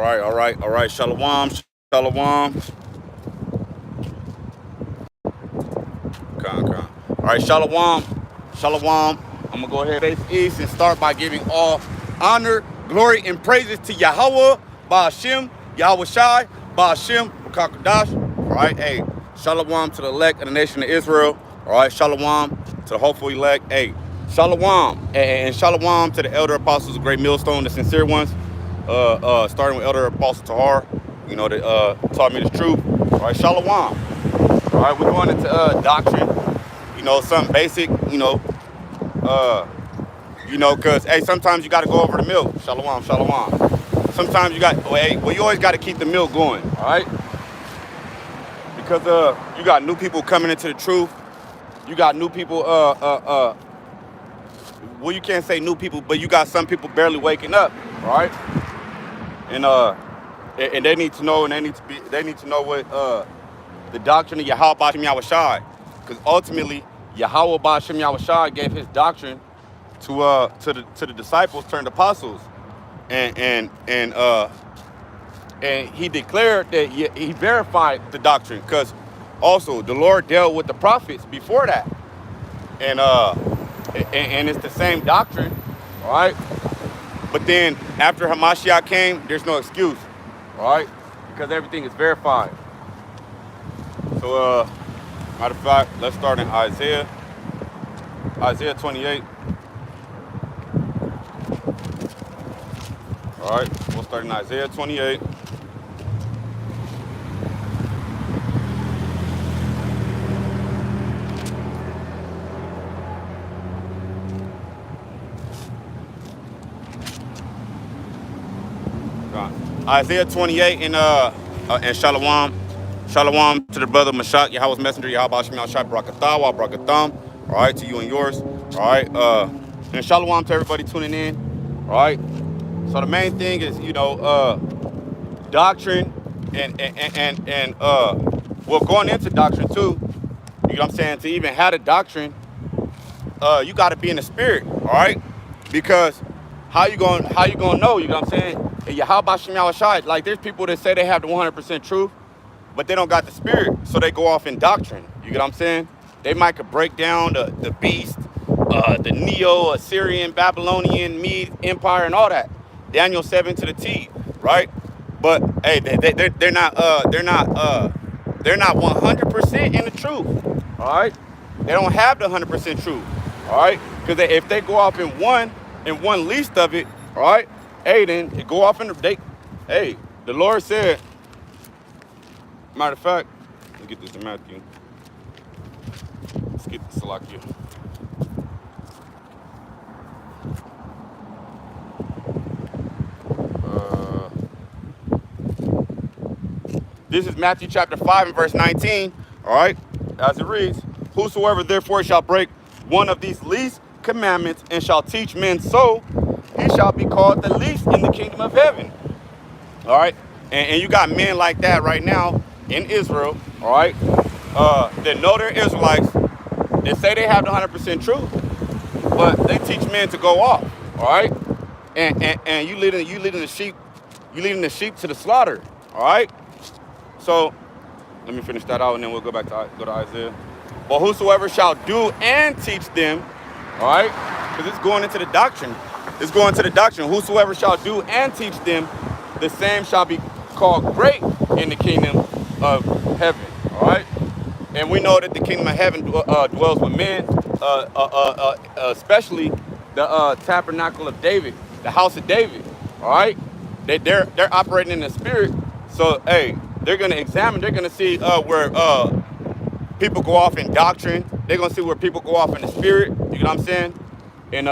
All right. Shalom, shalom. All right, shalom, shalom. I'm gonna go ahead and face east and start by giving all honor, glory, and praises to Yahweh, Ba'ashem, Yahweh Shai, Ba'ashem, Rakakadash. All right, hey, shalom to the elect of the nation of Israel. All right, shalom to the hopeful elect. Hey, shalom and shalom to the elder apostles of Great Millstone, the sincere ones. Starting with Elder Apostle Tahar, you know, that taught me the truth. All right, shalom. All right, we're going into doctrine. You know, something basic. Cause hey, sometimes you got to go over the milk. Shalom, shalom. Sometimes you got, you always got to keep the milk going. All right, because you got new people coming into the truth. You got new people. Well, you can't say new people, but you got some people barely waking up. All right. And they need to know, and they need to know what the doctrine of Yahweh Ba'ashem Yahweh Shai, because ultimately Yahweh Ba'ashem Yahweh Shai gave his doctrine to the disciples turned apostles, and he declared that he verified the doctrine, because also the Lord dealt with the prophets before that, and it's the same doctrine, all right. But then after Hamashiach came, there's no excuse, all right? Because everything is verified. So, matter of fact, let's start in Isaiah 28. All right, we'll start in Isaiah 28. Isaiah 28 and shalom. Shalom to the brother Mashak, Yahweh's messenger, Yahweh Ba'ashem Yahweh Shai, Barakatah, Barakatham. All right, to you and yours. All right, and shalom to everybody tuning in. All right, so the main thing is, doctrine and well, going into doctrine too, you know what I'm saying, to even have a doctrine, you got to be in the spirit, all right? Because how you gonna know, you know what I'm saying? Yahweh Ba'ashem Yahweh Shai, like there's people that say they have the 100% truth, but they don't got the spirit, so they go off in doctrine. You get what I'm saying? They might could break down the beast, the Neo-Assyrian, Babylonian, Mede Empire, and all that. Daniel 7 to the T, right? But hey, they're not 100% in the truth, all right? They don't have the 100% truth, all right? Because if they go off in one least of it, all right? Hey, then it go off in the hey, the Lord said, matter of fact, let me get this in Matthew. Let's get the Salakia. This is Matthew chapter 5 and verse 19, all right? As it reads, whosoever therefore shall break one of these least commandments and shall teach men so, he shall be called the least in the kingdom of heaven. All right? And you got men like that right now in Israel, all right, that know they're Israelites, that say they have the 100% truth, but they teach men to go off, all right? And you leading the sheep to the slaughter, all right? So let me finish that out, and then we'll go to Isaiah. But whosoever shall do and teach them, all right, because it's going into the doctrine. It's going to the doctrine. Whosoever shall do and teach them, the same shall be called great in the kingdom of heaven. All right? And we know that the kingdom of heaven dwells with men, especially the tabernacle of David, the house of David. All right? They're operating in the spirit. So, hey, they're going to examine. They're going to see where people go off in doctrine. They're going to see where people go off in the spirit. You know what I'm saying? And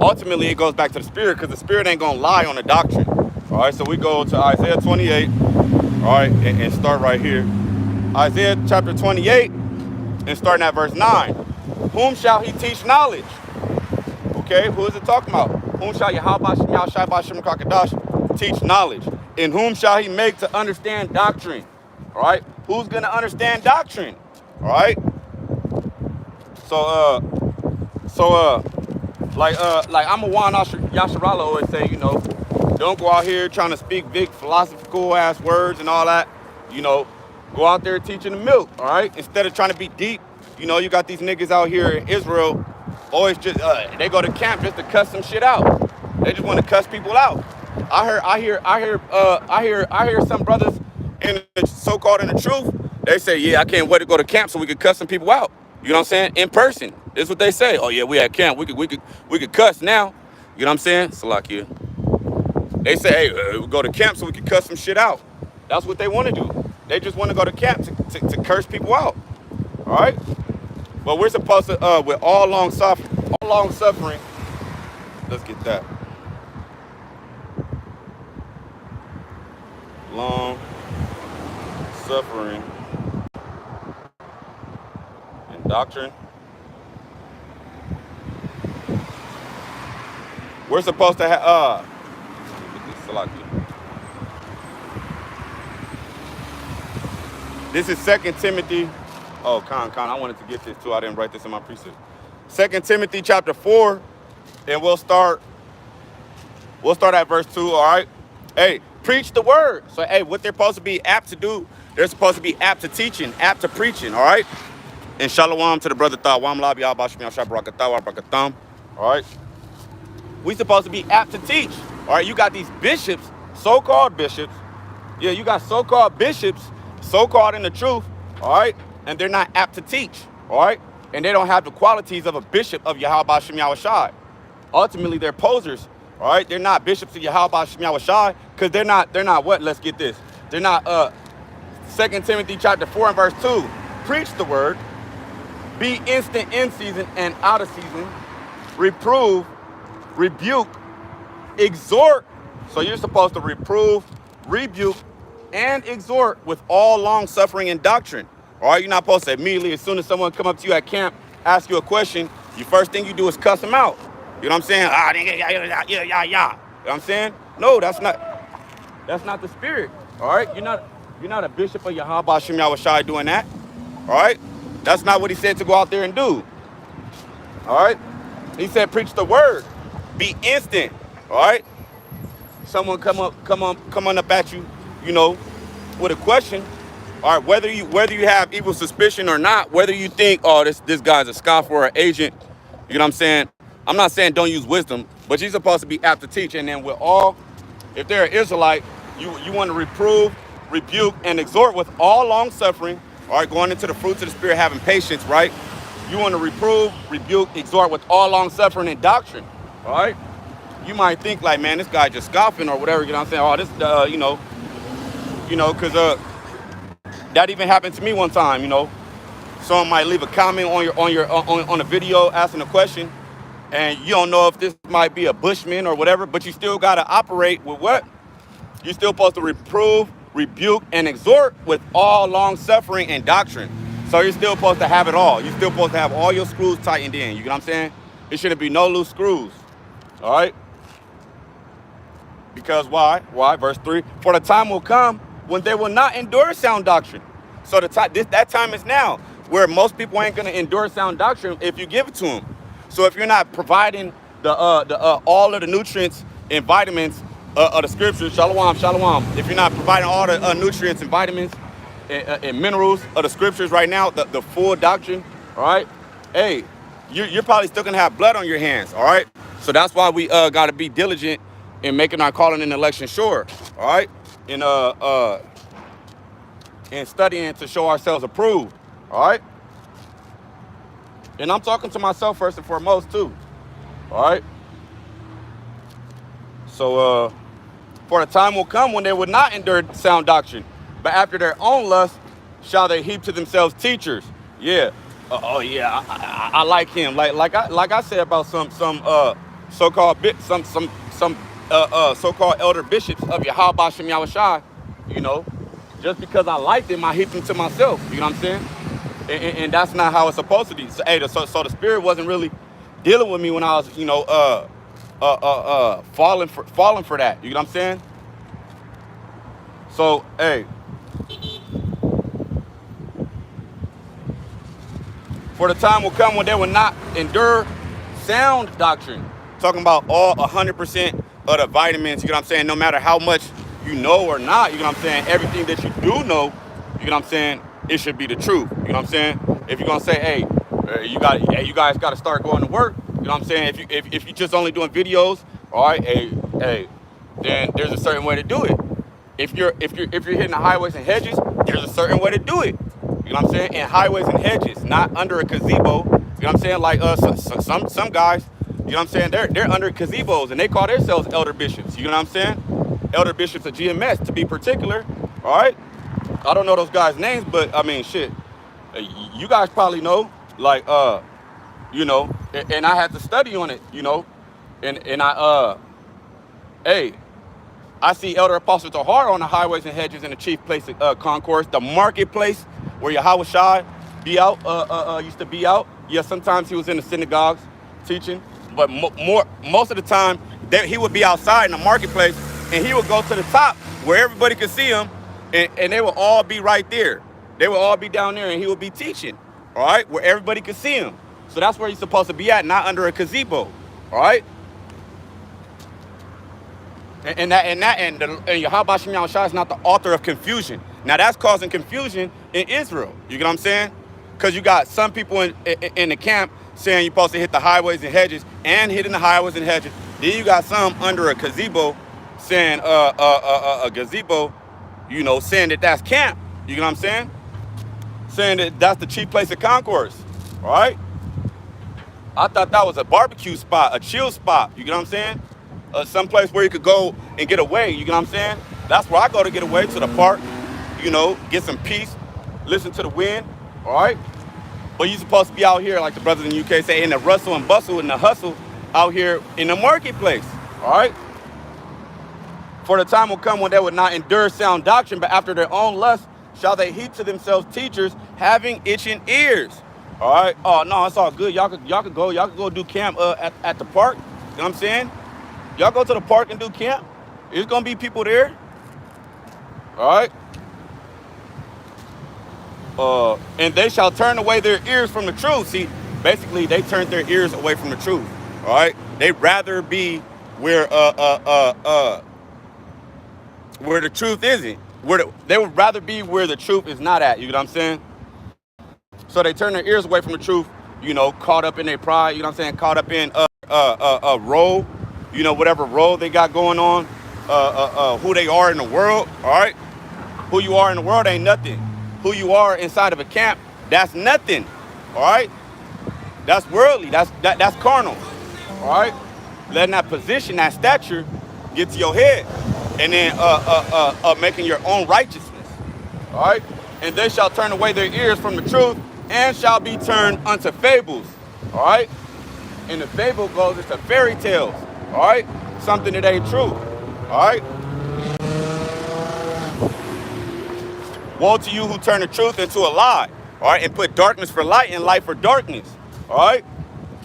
ultimately, it goes back to the spirit, because the spirit ain't going to lie on the doctrine. All right, so we go to Isaiah 28, all right, and start right here. Isaiah chapter 28, and starting at verse 9. Whom shall he teach knowledge? Okay, who is it talking about? Whom shall Yahweh Ba'ashem Yahweh Shai Ba'ashem Kakadash teach knowledge? And whom shall he make to understand doctrine? All right, who's going to understand doctrine? All right, like I'm a Juan Yasharala always say, the Don't go out here trying to speak big philosophical ass words and all that. You know, go out there teaching the milk, all right? Instead of trying to be deep, you know, you got these niggas out here in Israel, always just, they go to camp just to cuss some shit out. They just want to cuss people out. I hear some brothers in the so-called in the truth. They say, yeah, I can't wait to go to camp so we could cuss some people out. You know what I'm saying? In person. This is what they say. Oh yeah, we at camp. We could cuss now. You know what I'm saying? Salakia. They say, hey, we go to camp so we can cuss some shit out. That's what they want to do. They just want to go to camp to curse people out. All right? But we're supposed to, with all long suffering, let's get that. Long suffering and doctrine. We're supposed to have, this is 2 Timothy. Oh, Con, I wanted to get this too. I didn't write this in my precept. 2 Timothy chapter 4, and we'll start at verse 2, all right? Hey, preach the word. So, hey, what they're supposed to be apt to do, they're supposed to be apt to teaching, apt to preaching, all right? And shalom to the brother Thawam Labi Al-Bashmi Al-Shabrakatham, all right? We supposed to be apt to teach, all right? You got these bishops, so-called bishops. Yeah, you got so-called bishops, so-called in the truth, all right? And they're not apt to teach, all right? And they don't have the qualities of a bishop of Yahweh Shem Yahushai. Ultimately, they're posers, all right? They're not bishops of Yahweh Shem Yahushai because they're not what? Let's get this. They're not 2 Timothy chapter 4 and verse 2. Preach the word, be instant in season and out of season, reprove, rebuke, exhort. So you're supposed to reprove, rebuke, and exhort with all long suffering and doctrine. All right, you're not supposed to immediately, as soon as someone come up to you at camp, ask you a question, the first thing you do is cuss them out. You know what I'm saying? Yeah. You know what I'm saying? No, that's not the spirit. All right, you're not a bishop of Yahweh Shem Yahushai doing that. All right, that's not what he said to go out there and do. All right, he said preach the word, be instant. All right, someone come on up at you, you know, with a question. All right, whether you have evil suspicion or not, whether you think, oh, this guy's a scoffer or an agent, you know what I'm saying? I'm not saying don't use wisdom, but you're supposed to be apt to teach. And then if they're an Israelite, you want to reprove, rebuke, and exhort with all long suffering. All right, going into the fruits of the spirit, having patience, right? You want to reprove, rebuke, exhort with all long suffering and doctrine. All right? You might think like, man, this guy just scoffing or whatever, you know what I'm saying? Oh, this, because that even happened to me one time, you know. Someone might leave a comment on a video asking a question, and you don't know if this might be a Bushman or whatever, but you still gotta operate with what? You're still supposed to reprove, rebuke, and exhort with all long suffering and doctrine. So you're still supposed to have it all. You're still supposed to have all your screws tightened in. You know what I'm saying? There shouldn't be no loose screws. All right? Because why? Why? Verse 3. For the time will come when they will not endure sound doctrine. So that time is now, where most people ain't gonna endure sound doctrine if you give it to them. So if you're not providing all of the nutrients and vitamins of the scriptures, shalom. If you're not providing all the nutrients and vitamins and minerals of the scriptures right now, the full doctrine, all right? Hey, you're probably still gonna have blood on your hands, all right? So that's why we gotta be diligent in making our calling and election sure, all right? And studying to show ourselves approved, all right? And I'm talking to myself first and foremost too, all right? So, for the time will come when they will not endure sound doctrine, but after their own lust shall they heap to themselves teachers. Yeah. I like him. Like I said about some so-called so-called elder bishops of Yahweh Shem Yahushai, you know, just because I like them, I heap them to myself. You know what I'm saying? And that's not how it's supposed to be. So, so the spirit wasn't really dealing with me when I was, you know, falling for that. You know what I'm saying? So, hey, for the time will come when they will not endure sound doctrine. Talking about all 100% of the vitamins, you know what I'm saying, no matter how much you know or not, you know what I'm saying, everything that you do know, you know what I'm saying, it should be the truth. You know what I'm saying? If you're gonna say, hey, you guys gotta start going to work, you know what I'm saying? If you just only doing videos, all right, hey, then there's a certain way to do it. If you're hitting the highways and hedges, there's a certain way to do it. You know what I'm saying? In highways and hedges, not under a gazebo. You know what I'm saying? Like some guys, you know what I'm saying? They're under gazebos and they call themselves elder bishops. You know what I'm saying? Elder bishops of GMS to be particular. All right. I don't know those guys' names, but I mean, shit. You guys probably know, like, you know, and I had to study on it, you know, and hey, I see Elder Apostle Tahar on the highways and hedges in the chief place concourse, the marketplace where Yahweh Shai be out, used to be out. Yeah, sometimes he was in the synagogues teaching, but most of the time he would be outside in the marketplace, and he would go to the top where everybody could see him, and they would all be right there. They would all be down there, and he would be teaching, all right, where everybody could see him. So that's where he's supposed to be at, not under a gazebo, all right? And Yahweh Shem Yahushua is not the author of confusion. Now that's causing confusion in Israel. You get what I'm saying? Because you got some people in the camp saying you're supposed to hit the highways and hedges and hitting the highways and hedges. Then you got some under a gazebo saying a gazebo, you know, saying that that's camp. You get what I'm saying? Saying that that's the chief place of concourse. All right? I thought that was a barbecue spot, a chill spot. You get what I'm saying? Someplace where you could go and get away. You get what I'm saying? That's where I go to get away, to the park. You know, get some peace, listen to the wind. All right? But you're supposed to be out here, like the brothers in the UK say, in the rustle and bustle and the hustle out here in the marketplace. All right? For the time will come when they would not endure sound doctrine, but after their own lust shall they heap to themselves teachers having itching ears. All right? Oh, no, it's all good. Y'all could go do camp at the park. You know what I'm saying? Y'all go to the park and do camp. There's going to be people there. All right? And they shall turn away their ears from the truth. See, basically, they turned their ears away from the truth. All right? They'd rather be where the truth isn't. They would rather be where the truth is not at. You know what I'm saying? So they turn their ears away from the truth, you know, caught up in their pride, you know what I'm saying? Caught up in a role, you know, whatever role they got going on, who they are in the world, all right? Who you are in the world ain't nothing. Who you are inside of a camp, that's nothing, all right? That's worldly, that's carnal, all right? Letting that position, that stature get to your head, and then making your own righteousness, all right? And they shall turn away their ears from the truth and shall be turned unto fables, all right? And the fable goes into fairy tales, all right? Something that ain't true, all right? Woe to you who turn the truth into a lie, all right? And put darkness for light and light for darkness, all right?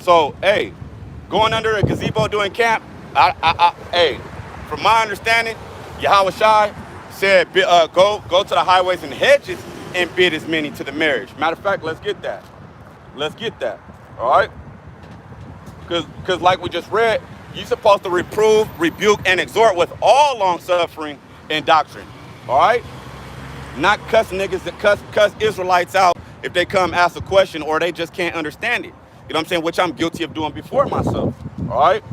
So, hey, going under a gazebo doing camp, hey, from my understanding, Yahweh Shai said, go to the highways and hedges and bid as many to the marriage. Matter of fact, let's get that. Let's get that, all right? Because like we just read, you're supposed to reprove, rebuke, and exhort with all long-suffering and doctrine, all right? Not cuss niggas that cuss Israelites out if they come ask a question or they just can't understand it. You know what I'm saying? Which I'm guilty of doing before myself, all right?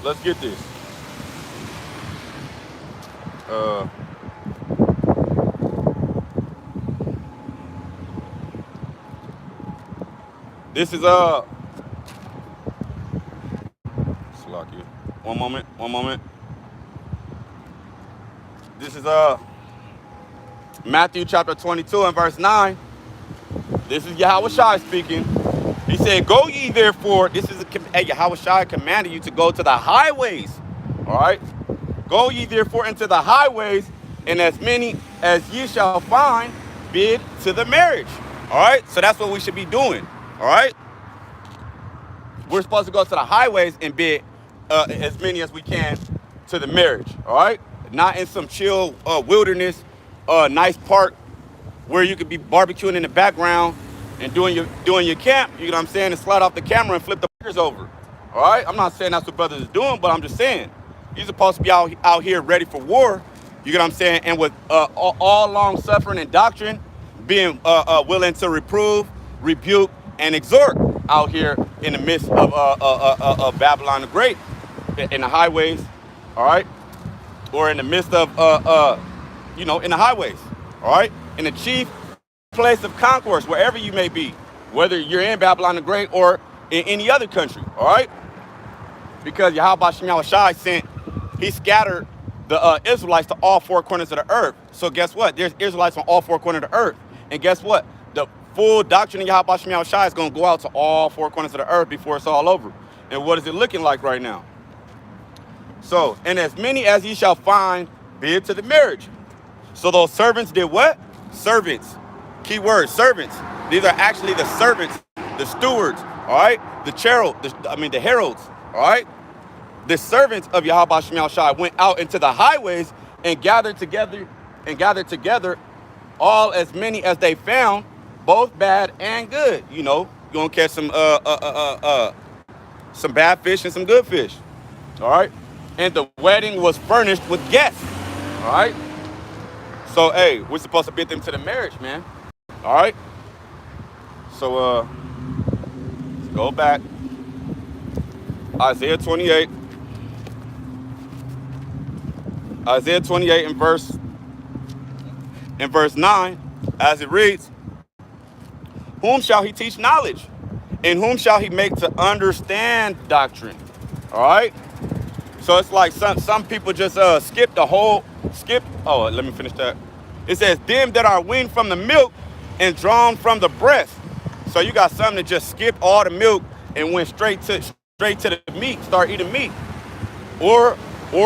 Let's get this. This is Salakia. One moment. This is Matthew chapter 22 and verse 9. This is Yahweh Shai speaking. He said, "Go ye therefore." This is Yahweh Shai commanded you to go to the highways. All right. Go ye therefore into the highways, and as many as ye shall find, bid to the marriage. All right. So that's what we should be doing. All right. We're supposed to go to the highways and bid as many as we can to the marriage. All right. Not in some chill wilderness, nice park where you could be barbecuing in the background and doing your camp. You know what I'm saying? And slide off the camera and flip the burgers over. All right, I'm not saying that's what brothers is doing, but I'm just saying you're supposed to be out here ready for war. You get what I'm saying? And with all long suffering and doctrine, being willing to reprove, rebuke, and exhort out here in the midst of Babylon the Great, in the highways, all right, or in the midst of in the highways, all right, in the chief place of concourse, wherever you may be, whether you're in Babylon the Great or in any other country, all right? Because Yahweh Shem Yahushai he scattered the Israelites to all four corners of the earth. So guess what? There's Israelites on all four corners of the earth. And guess what? The full doctrine of Yahweh Shem Yahushai is going to go out to all four corners of the earth before it's all over. And what is it looking like right now? So, and as many as ye shall find, bid to the marriage. So those servants did what? Servants. Key word, servants. These are actually the servants, the stewards, all right? The heralds, all right? The servants of Yahweh Shem Yahushai went out into the highways and gathered together all as many as they found, both bad and good. You know, you're gonna catch some bad fish and some good fish. All right. And the wedding was furnished with guests. All right. So hey, we're supposed to bid them to the marriage, man. All right. So let's go back. Isaiah 28. Isaiah 28 in verse 9, as it reads, whom shall he teach knowledge? And whom shall he make to understand doctrine? All right. So it's like some people just skip. Oh, let me finish that. It says, them that are weaned from the milk and drawn from the breast. So you got some that just skipped all the milk and went straight to the meat, start eating meat. Or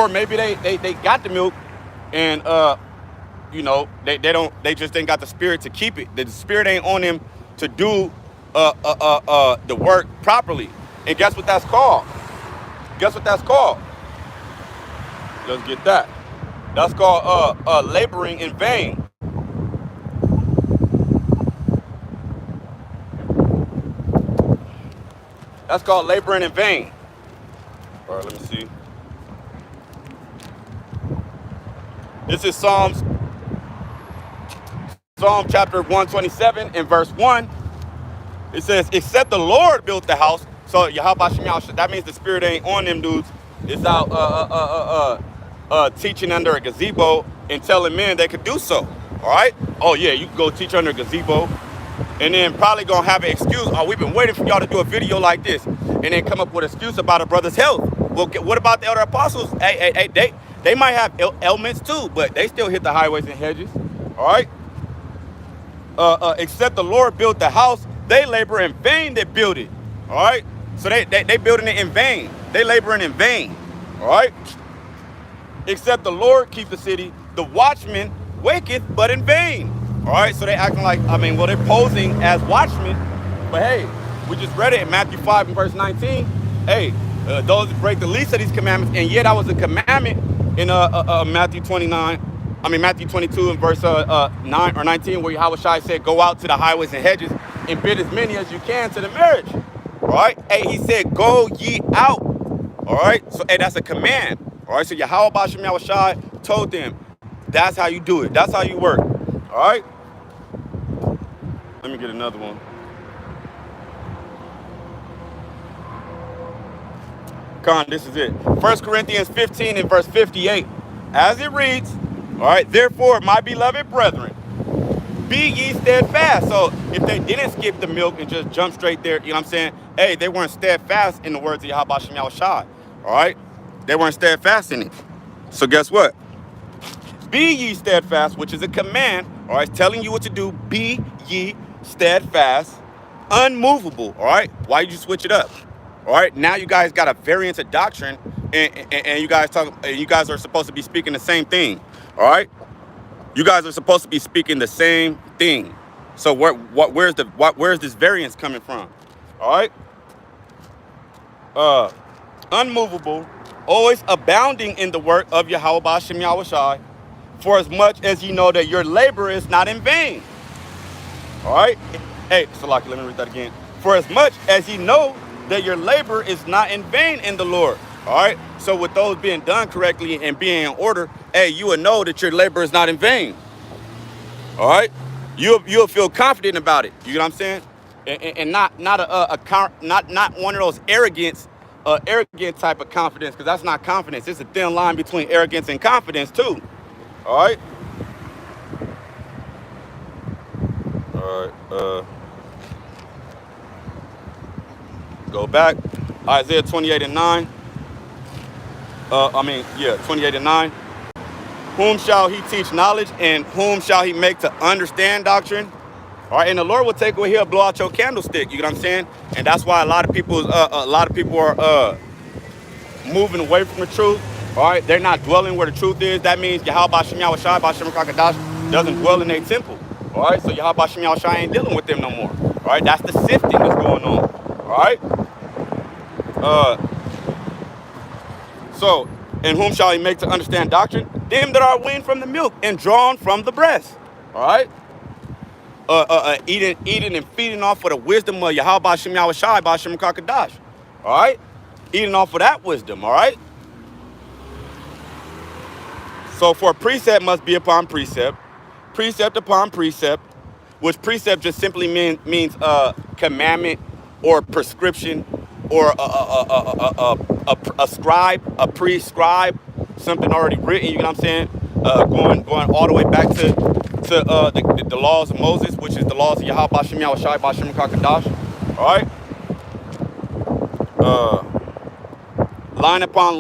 maybe they got the milk and they just ain't got the spirit to keep it. The spirit ain't on them to do the work properly. And guess what that's called? Let's get that. That's called laboring in vain. That's called laboring in vain. All right, let me see. This is Psalm chapter 127 and verse 1. It says, except the Lord built the house. So Yahweh Shem Yahushai, that means the spirit ain't on them dudes. It's out teaching under a gazebo and telling men they could do so. All right? Oh yeah, you can go teach under a gazebo. And then probably gonna have an excuse. Oh, we've been waiting for y'all to do a video like this. And then come up with an excuse about a brother's health. Well, what about the other apostles? Hey, they might have ailments too, but they still hit the highways and hedges. All right? Except the Lord built the house, they labor in vain that build it. All right? So they building it in vain. They laboring in vain. All right? Except the Lord keep the city, the watchman waketh but in vain. All right? So they acting like, they're posing as watchmen. But hey, we just read it in Matthew 5 and verse 19. Hey, those that break the least of these commandments, and yet that was a commandment in Matthew 22 and verse 9 or 19, where Yahweh Shai said, go out to the highways and hedges and bid as many as you can to the marriage. All right? Hey, he said, go ye out. All right? So, hey, that's a command. All right? So Yahweh Bashem Yahushai told them, that's how you do it. That's how you work. All right? Let me get another one. This is it. 1 Corinthians 15 and verse 58. As it reads, all right, therefore, my beloved brethren, be ye steadfast. So if they didn't skip the milk and just jump straight there, you know what I'm saying? Hey, they weren't steadfast in the words of Yahweh Shem Yahushai. All right? They weren't steadfast in it. So guess what? Be ye steadfast, which is a command. All right, telling you what to do. Be ye steadfast, unmovable. All right? Why did you switch it up? All right, now you guys got a variance of doctrine, and you guys are supposed to be speaking the same thing. All right, you guys are supposed to be speaking the same thing. So where's this variance coming from? All right, unmovable, always abounding in the work of Yahweh Bashem Yahushai, for as much as you know that your labor is not in vain. All right, hey, Salaki, let me read that again. For as much as ye know that your labor is not in vain in the Lord. All right. So with those being done correctly and being in order, hey, you will know that your labor is not in vain. All right. You'll feel confident about it. You know what I'm saying? And not one of those arrogant type of confidence, because that's not confidence. It's a thin line between arrogance and confidence too. All right. All right. Go back. Isaiah 28:9. 28:9. Whom shall he teach knowledge, and whom shall he make to understand doctrine? All right, and the Lord will take away, he'll blow out your candlestick. You know what I'm saying? And that's why a lot of people are moving away from the truth. All right, they're not dwelling where the truth is. That means Yahweh Shem Yahweh Shai B'Shem Kakadash doesn't dwell in their temple. All right, so Yahweh Shem Yahweh Shai ain't dealing with them no more. All right, that's the sifting that's going on. All right. So, and whom shall he make to understand doctrine? Them that are weaned from the milk and drawn from the breast. All right. Eating and feeding off of the wisdom of Yahweh Shem Yahweh Shai B'Shem Kakadash. All right. Eating off of that wisdom. All right. So for precept must be upon precept, precept upon precept, which precept just simply means commandment or prescription or a scribe, a prescribe, something already written. You know what I'm saying? Going all the way back to the laws of Moses, which is the laws of Yahweh Shem Yahweh Shai B'Shem Kakadash. All right. Line upon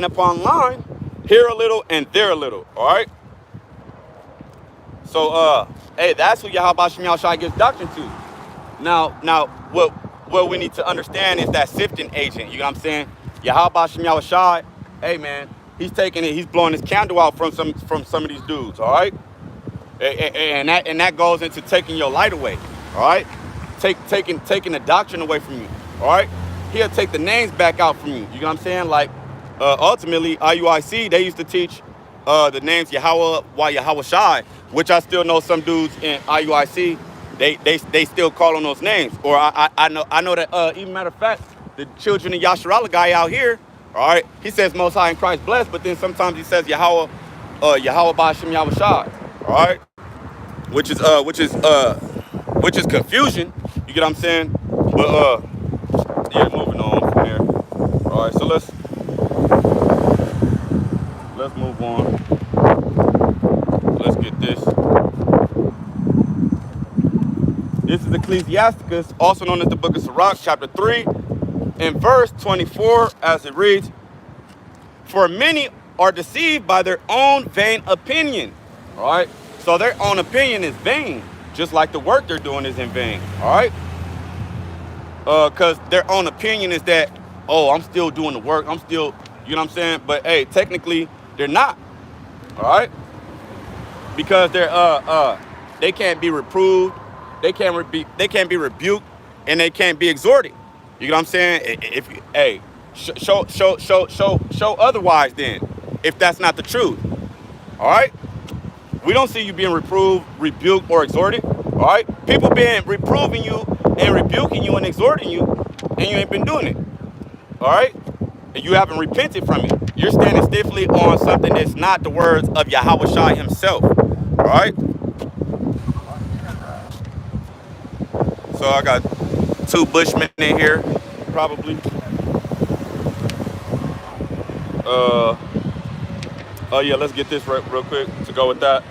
upon line, here a little and there a little. All right. So hey, that's who Yahweh Shem Yahweh Shai gives doctrine to. Now what we need to understand is that sifting agent. You know what I'm saying? Yahweh Shem Yahweh Shai, hey man, he's taking it, he's blowing his candle out from some of these dudes, all right? And that goes into taking your light away, all right? Taking the doctrine away from you, all right? He'll take the names back out from you. You know what I'm saying? Like ultimately, IUIC, they used to teach the names Yahweh Yahweh Shai, which I still know some dudes in IUIC. They still call on those names. Or I know that even matter of fact, the children of Yasharallah guy out here, all right, he says Most High in Christ blessed, but then sometimes he says Yahweh B'Shem Yahweh Shai, all right, which is confusion. You get what I'm saying? But yeah, moving on from here. All right, so let's move on. Let's get this. This is Ecclesiasticus, also known as the Book of Sirach, chapter 3, and verse 24, as it reads, "For many are deceived by their own vain opinion." All right? So their own opinion is vain, just like the work they're doing is in vain. All right? Because their own opinion is that, oh, I'm still doing the work. I'm still, you know what I'm saying? But, hey, technically, they're not. All right? Because they can't be reproved. They can't be rebuked, and they can't be exhorted. You know what I'm saying? If hey, show otherwise then, if that's not the truth. All right? We don't see you being reproved, rebuked, or exhorted. All right? People being reproving you and rebuking you and exhorting you, and you ain't been doing it. All right? And you haven't repented from it. You're standing stiffly on something that's not the words of Yahweh Shai himself. All right? So I got 2 Bushmen in here, probably. Oh yeah, let's get this real quick to go with that.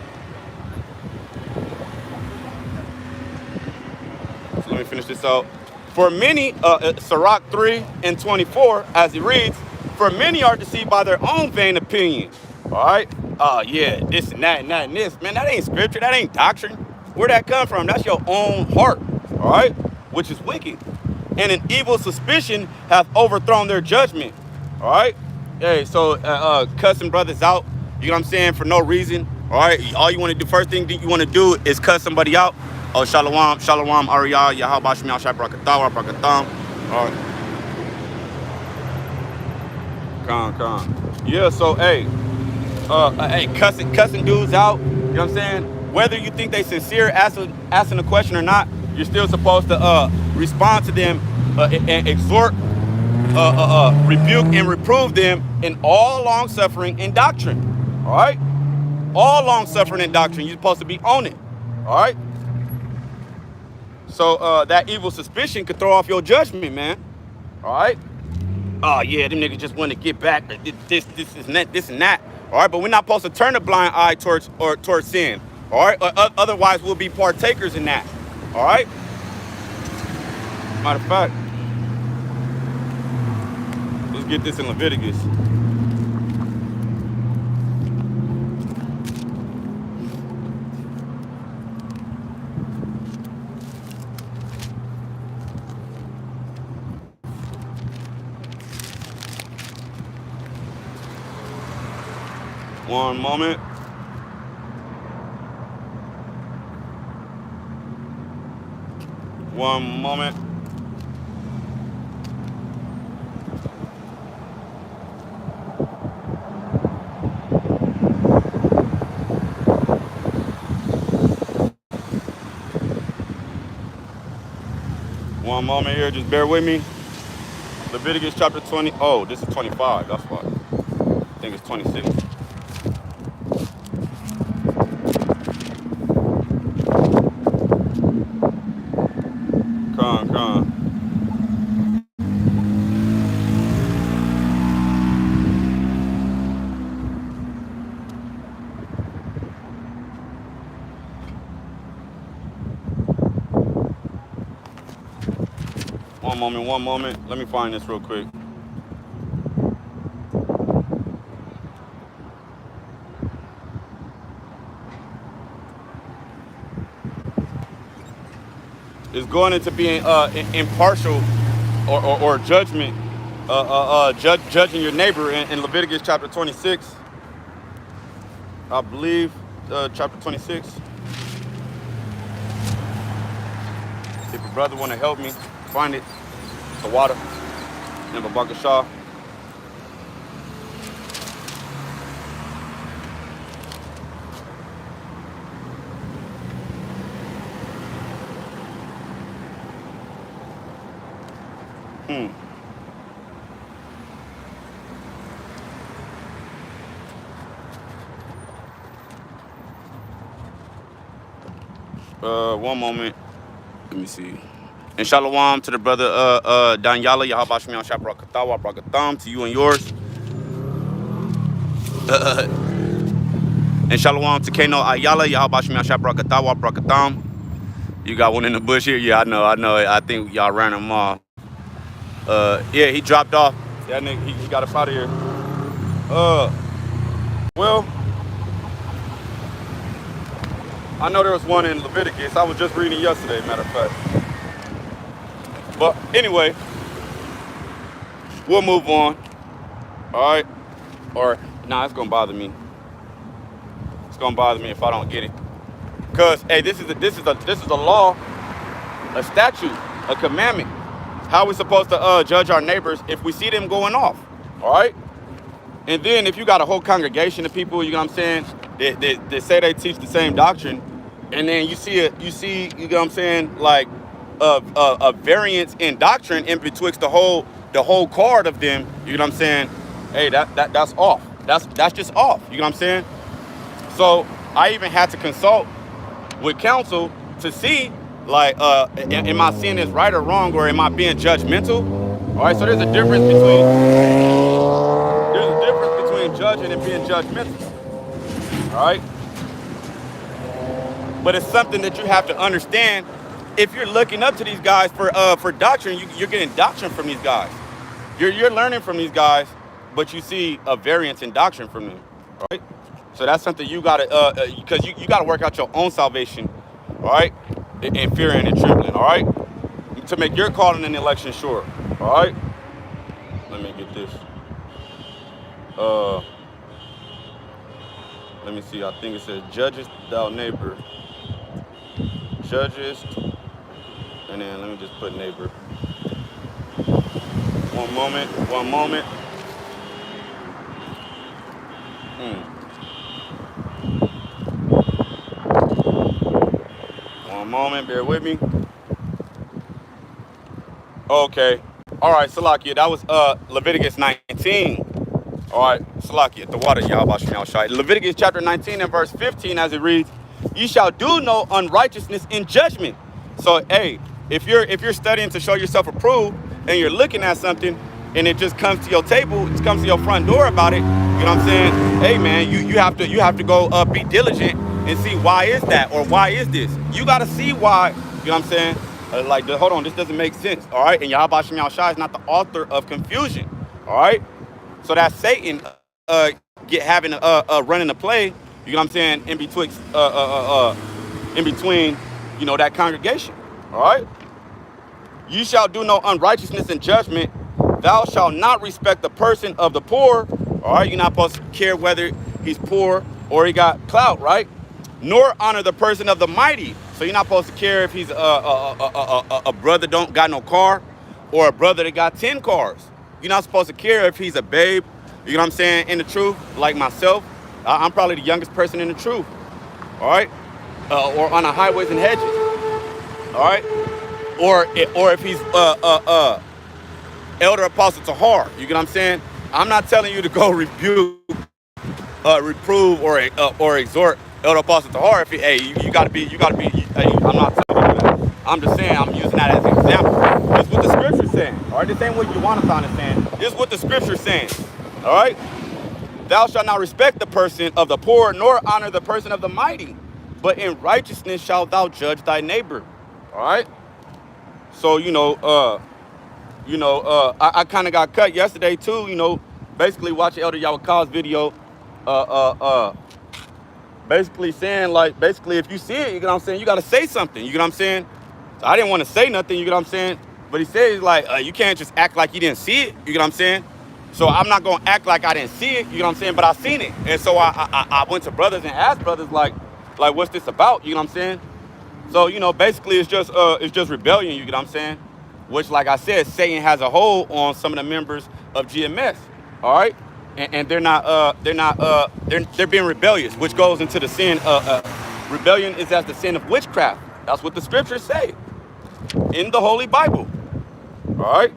So let me finish this out. For many, Sirach 3 and 24, as it reads, "For many are deceived by their own vain opinion." All right? Oh yeah, this and that and that and this. Man, that ain't scripture. That ain't doctrine. Where'd that come from? That's your own heart. All right? Which is wicked. And an evil suspicion hath overthrown their judgment. All right? Hey, so cussing brothers out, you know what I'm saying, for no reason. All right? All you want to do, first thing you want to do is cuss somebody out. Oh, shalom, ariyah, Yahweh Shem Yahweh Shai Brakatham. All right. Con. Yeah, so, hey, cussing dudes out, you know what I'm saying? Whether you think they sincere asking a question or not, you're still supposed to respond to them, and exhort, rebuke, and reprove them in all long suffering and doctrine. All right, all long suffering and doctrine. You're supposed to be on it. All right. So that evil suspicion could throw off your judgment, man. All right. Oh yeah, them niggas just want to get back. This and that. All right, but we're not supposed to turn a blind eye towards sin. All right, otherwise we'll be partakers in that. All right. Matter of fact, let's get this in Leviticus. One moment. One moment. One moment here, just bear with me. Leviticus chapter 20. Oh, this is 25. That's why. I think it's 26. Come on. One moment. Let me find this real quick. It's going into being impartial or judgment, judging your neighbor in Leviticus chapter 26. I believe chapter 26. If a brother want to help me find it, the water, and Babaka Shah. One moment. Let me see. And shalom to the brother Danyala, Yahabashmi Shabrakattawa, Brakatham, to you and yours. And shalom to Kano Ayala, Yahabashmi Shabrakattawa, Brakatham. You got one in the bush here? Yeah, I know. I think y'all ran him off. Yeah, he dropped off. That nigga, he got us out of here. Well, I know there was one in Leviticus. I was just reading yesterday, matter of fact. But anyway, we'll move on. All right? Or, nah, it's gonna bother me. It's gonna bother me if I don't get it. Cause, hey, this is a law, a statute, a commandment. How are we supposed to judge our neighbors if we see them going off? All right? And then if you got a whole congregation of people, you know what I'm saying, they say they teach the same doctrine, and then you see, you know what I'm saying, like a variance in doctrine in betwixt the whole card of them, you know what I'm saying? Hey, that's off. That's just off. You know what I'm saying? So I even had to consult with counsel to see, like, am I seeing this right or wrong, or am I being judgmental? All right, so there's a difference between judging and being judgmental. All right, but it's something that you have to understand. If you're looking up to these guys for doctrine, you're getting doctrine from these guys. You're learning from these guys, but you see a variance in doctrine from them. Right? So that's something you gotta, because you gotta work out your own salvation. All right, in fear and in trembling. All right, to make your calling and election sure. All right. Let me get this. Let me see. I think it says, "Judgest thou neighbor." Judgest, and then let me just put neighbor. One moment. One moment. Bear with me. Okay. All right, Salakia. That was Leviticus 19. All right, Salakia. The water, Yahweh Shem Shai. Leviticus chapter 19 and verse 15, as it reads, "Ye shall do no unrighteousness in judgment." So, hey, if you're studying to show yourself approved, and you're looking at something, and it just comes to your table, it comes to your front door about it, you know what I'm saying? Hey, man, you have to go be diligent and see why is that, or why is this. You got to see why. You know what I'm saying? Hold on, this doesn't make sense. All right, and Yahweh Shem Shai is not the author of confusion. All right, so that's Satan having running the play. You know what I'm saying? In between, you know, that congregation. All right. "You shall do no unrighteousness in judgment. Thou shalt not respect the person of the poor." All right, you're not supposed to care whether he's poor or he got clout, right? "Nor honor the person of the mighty." So you're not supposed to care if he's a brother don't got no car, or a brother that got 10 cars. You're not supposed to care if he's a babe, you know what I'm saying, in the truth, like myself. I'm probably the youngest person in the truth, all right? Or on the highways and hedges, all right? Or if he's elder apostle Tahar, you get what I'm saying? I'm not telling you to go rebuke, reprove, or exhort elder apostle Tahar. If he, hey, you gotta be. Hey, I'm not telling you that. I'm just saying, I'm using that as an example. This is what the scripture's saying. All right, this ain't what Jonathan is saying. This is what the scripture's saying. All right. "Thou shalt not respect the person of the poor, nor honor the person of the mighty, but in righteousness shalt thou judge thy neighbor." All right. So I kind of got cut yesterday too. You know, basically watching Elder Yawaka's video, basically saying, like, basically if you see it, you know what I'm saying, you got to say something. You know what I'm saying? So I didn't want to say nothing. You know what I'm saying? But he says, like, you can't just act like you didn't see it. You know what I'm saying? So I'm not gonna act like I didn't see it. You know what I'm saying? But I seen it, and so I went to brothers and asked brothers, like what's this about? You know what I'm saying? So, you know, basically it's just rebellion, you get what I'm saying? Which, like I said, Satan has a hold on some of the members of GMS, all right? And they're being rebellious, which goes into the sin. Rebellion is as the sin of witchcraft. That's what the scriptures say in the Holy Bible, all right?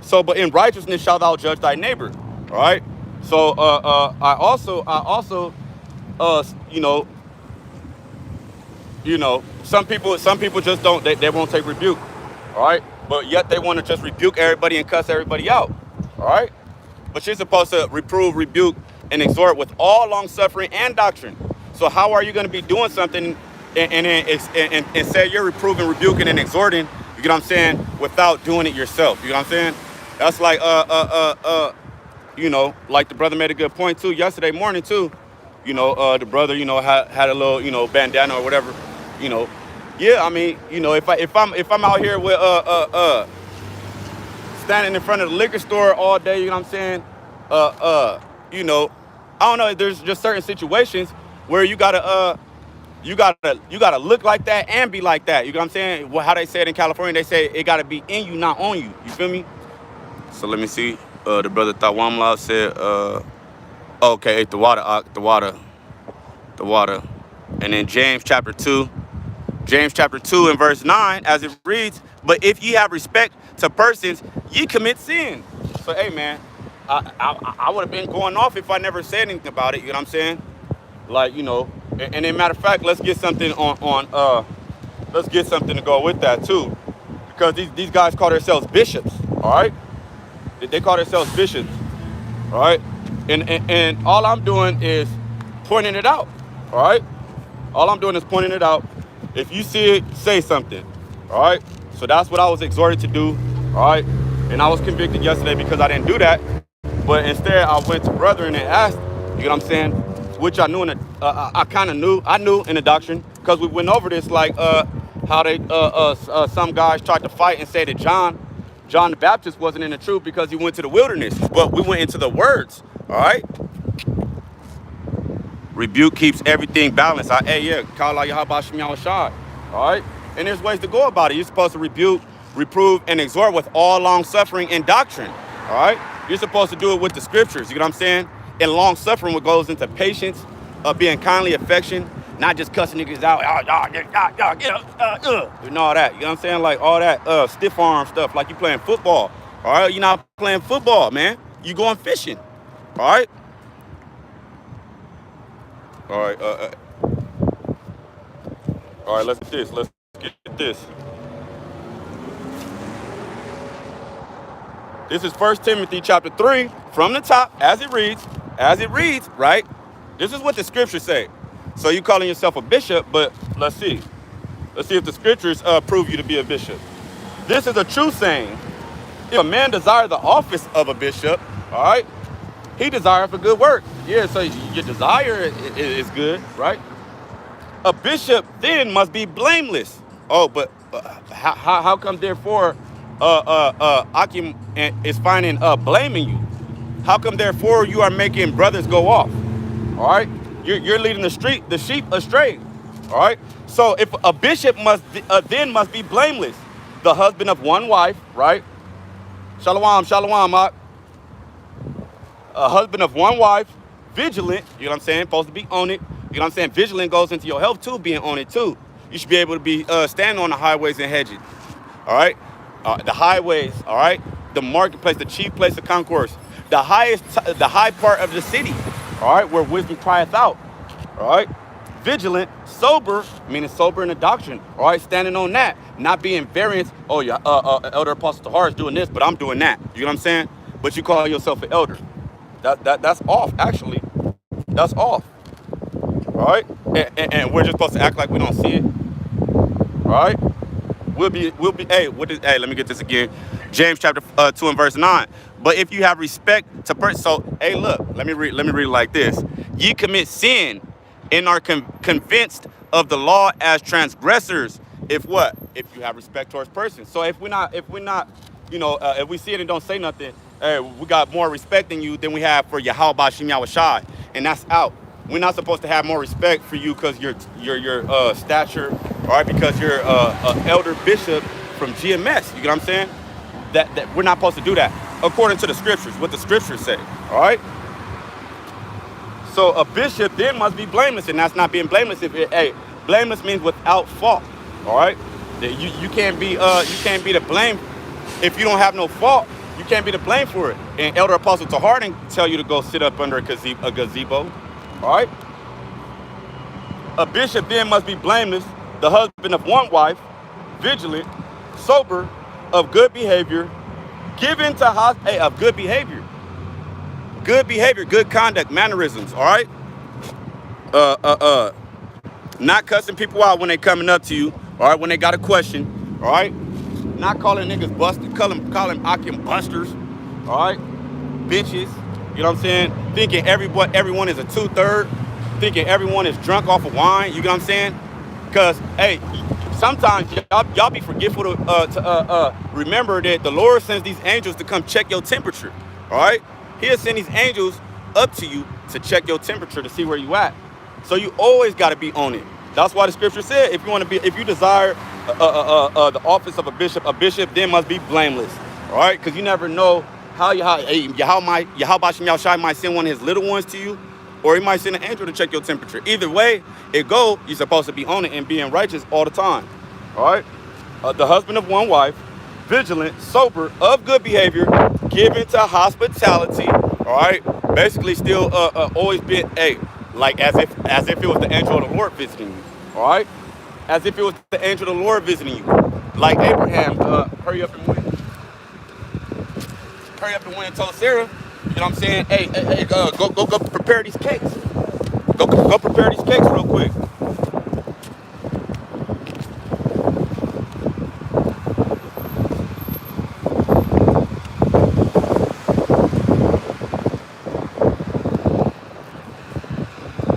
So, but in righteousness shalt thou judge thy neighbor, all right? So, I also, some people just don't, they won't take rebuke, all right? But yet they want to just rebuke everybody and cuss everybody out, all right? But you're supposed to reprove, rebuke, and exhort with all long suffering and doctrine. So how are you going to be doing something and say you're reproving, rebuking, and exhorting, you get what I'm saying, without doing it yourself? You know what I'm saying? That's like like the brother made a good point too yesterday morning too. The brother, had a little, bandana or whatever, Yeah, I mean, if I'm out here with standing in front of the liquor store all day, you know what I'm saying? I don't know, there's just certain situations where you gotta look like that and be like that. You know what I'm saying? Well, how they say it in California, they say it gotta be in you, not on you. You feel me? So let me see. The brother Tawamla said, okay, the water. And then James chapter 2 and verse 9, as it reads, "But if ye have respect to persons, ye commit sin." So, hey, man, I would have been going off if I never said anything about it. You know what I'm saying? Like, and as a matter of fact, let's get something let's get something to go with that too. Because these guys call themselves bishops, all right? They call themselves bishops, all right? And all I'm doing is pointing it out, all right? All I'm doing is pointing it out. If you see it, say something, all right? So that's what I was exhorted to do, all right? And I was convicted yesterday because I didn't do that. But instead, I went to brethren and asked, you know what I'm saying? Which I knew I knew in the doctrine, because we went over this, like how they some guys tried to fight and say that John the Baptist wasn't in the truth because he went to the wilderness. But we went into the words, all right? Rebuke keeps everything balanced. Call out Yahweh Shem Shai, all right? And there's ways to go about it. You're supposed to rebuke, reprove, and exhort with all long suffering and doctrine, all right? You're supposed to do it with the scriptures, you know what I'm saying? And long suffering, what goes into patience, being kindly affection, Not just cussing niggas out, and all that. You know what I'm saying? Like all that stiff arm stuff, like you playing football. All right, you're not playing football, man. You going fishing. All right. All right. All right. Let's get this. Let's get this. This is 1 Timothy chapter 3 from the top, as it reads. As it reads, right? This is what the scriptures say. So you calling yourself a bishop, but let's see. Let's see if the scriptures prove you to be a bishop. This is a true saying. If a man desire the office of a bishop, all right, he desire for good work. Yeah, so your desire is good, right? A bishop then must be blameless. Oh, but how come therefore Akim is finding blaming you? How come therefore you are making brothers go off? All right, you're leading the sheep astray. All right, so if a bishop then must be blameless, the husband of one wife, right? Shalom, shalom, a husband of one wife, vigilant, you know what I'm saying, supposed to be on it. You know what I'm saying? Vigilant goes into your health too, being on it too. You should be able to be standing on the highways and hedges. All right? The highways, all right? The marketplace, the chief place of concourse. The high part of the city, all right? Where wisdom crieth out, all right? Vigilant, sober, meaning sober in the doctrine, all right? Standing on that, not being variance. Oh, yeah, Elder Apostle Tahar is doing this, but I'm doing that. You know what I'm saying? But you call yourself an elder. That's off, actually. That's off. All right, and we're just supposed to act like we don't see it. All right, we'll be. Hey, let me get this again. James chapter 2 and verse 9. But if you have respect to person, so hey, look, let me read it like this: Ye commit sin, and are convinced of the law as transgressors. If what? If you have respect towards persons. So if we're not, you know, if we see it and don't say nothing, hey, we got more respect than you than we have for Yahweh Bashim Yahushai, and that's out. We're not supposed to have more respect for you because your stature, all right, because you're an elder bishop from GMS. You get what I'm saying? That we're not supposed to do that according to the scriptures, what the scriptures say. All right. So a bishop then must be blameless, and that's not being blameless. Blameless means without fault. All right. You can't be the blame if you don't have no fault. You can't be the blame for it. And Elder Apostle Tahar didn't tell you to go sit up under a gazebo. All right. A bishop then must be blameless, the husband of one wife, vigilant, sober, of good behavior, given to of good behavior, good conduct, mannerisms. All right. Not cussing people out when they coming up to you. All right. When they got a question. All right. Not calling niggas busted, calling Akim busters. All right. Bitches. You know what I'm saying? Thinking everyone is a 2/3. Thinking everyone is drunk off of wine. You know what I'm saying? Because, hey, sometimes y'all be forgetful to remember that the Lord sends these angels to come check your temperature. All right? He'll send these angels up to you to check your temperature to see where you at. So you always got to be on it. That's why the scripture said if you desire the office of a bishop then must be blameless. All right? Because you never know how Bashim Yahushai might send one of his little ones to you, or he might send an angel to check your temperature. Either way you're supposed to be on it and being righteous all the time. All right? The husband of one wife, vigilant, sober, of good behavior, given to hospitality. All right? Basically still always been, like as if it was the angel of the Lord visiting you. All right? As if it was the angel of the Lord visiting you. Like Abraham, hurry up and went and told Sarah, you know what I'm saying? Hey, go prepare these cakes. Go prepare these cakes real quick.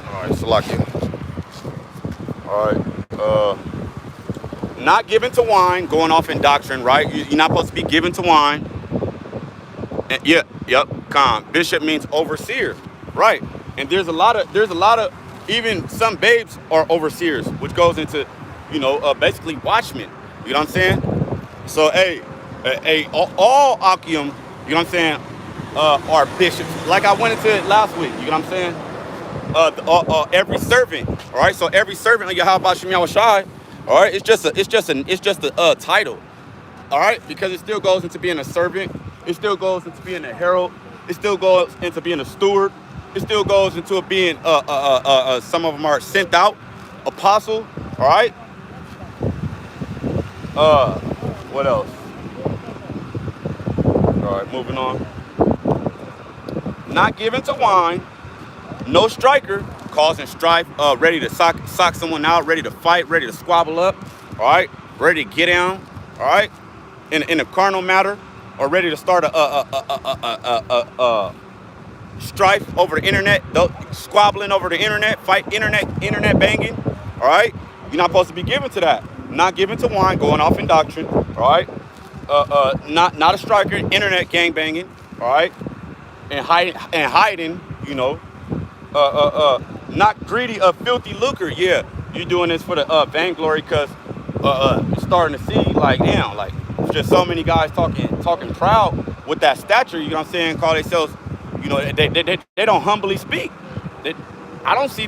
All right, Salakia. All right. Not given to wine, going off in doctrine, right? You're not supposed to be given to wine. Yep. Bishop means overseer, right? And there's a lot of even some babes are overseers, which goes into, basically watchmen. You know what I'm saying? So, all Akim, you know what I'm saying, are bishops. Like I went into it last week. You know what I'm saying? every servant. All right, so every servant of Yahweh Shem Yahushai, all right, it's just a title. All right, because it still goes into being a servant. It still goes into being a herald. It still goes into being a steward. It still goes into being some of them are sent out, apostle. All right. What else? All right, moving on. Not given to wine, no striker, causing strife, ready to sock someone out, ready to fight, ready to squabble up, all right, ready to get down, all right, in a carnal matter, or ready to start a strife over the internet, squabbling over the internet, fight internet banging, all right. You're not supposed to be given to that. Not given to wine, going off in doctrine, all right. Not a striker, internet gang banging, all right, and hiding, you know. Not greedy of filthy lucre. Yeah, you doing this for the vainglory, because you're starting to see, like, damn, like, just so many guys talking proud with that stature. You know what I'm saying? Call themselves, you know, they don't humbly speak. I see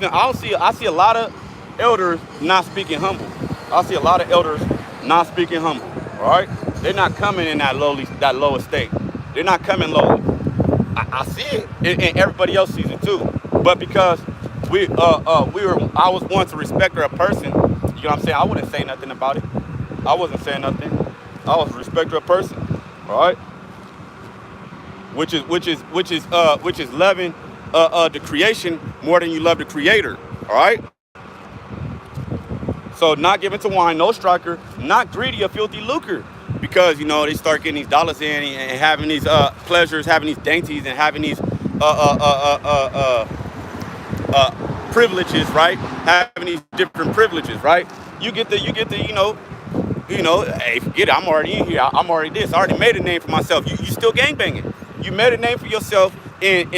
a lot of elders not speaking humble. I see a lot of elders not speaking humble. All right, they're not coming in that low estate. They're not coming low. I see it, and everybody else sees it too. But because I was one to respect her a person, you know what I'm saying? I wouldn't say nothing about it. I wasn't saying nothing. I was a respecter of person, all right? Which is loving the creation more than you love the creator, all right? So not given to wine, no striker, not greedy of filthy lucre, because, you know, they start getting these dollars in and having these pleasures, having these dainties, and having these privileges, right? Having these different privileges, right? You get the, hey, forget it. I'm already in here. I'm already this. I already made a name for myself. You still gangbanging. You made a name for yourself in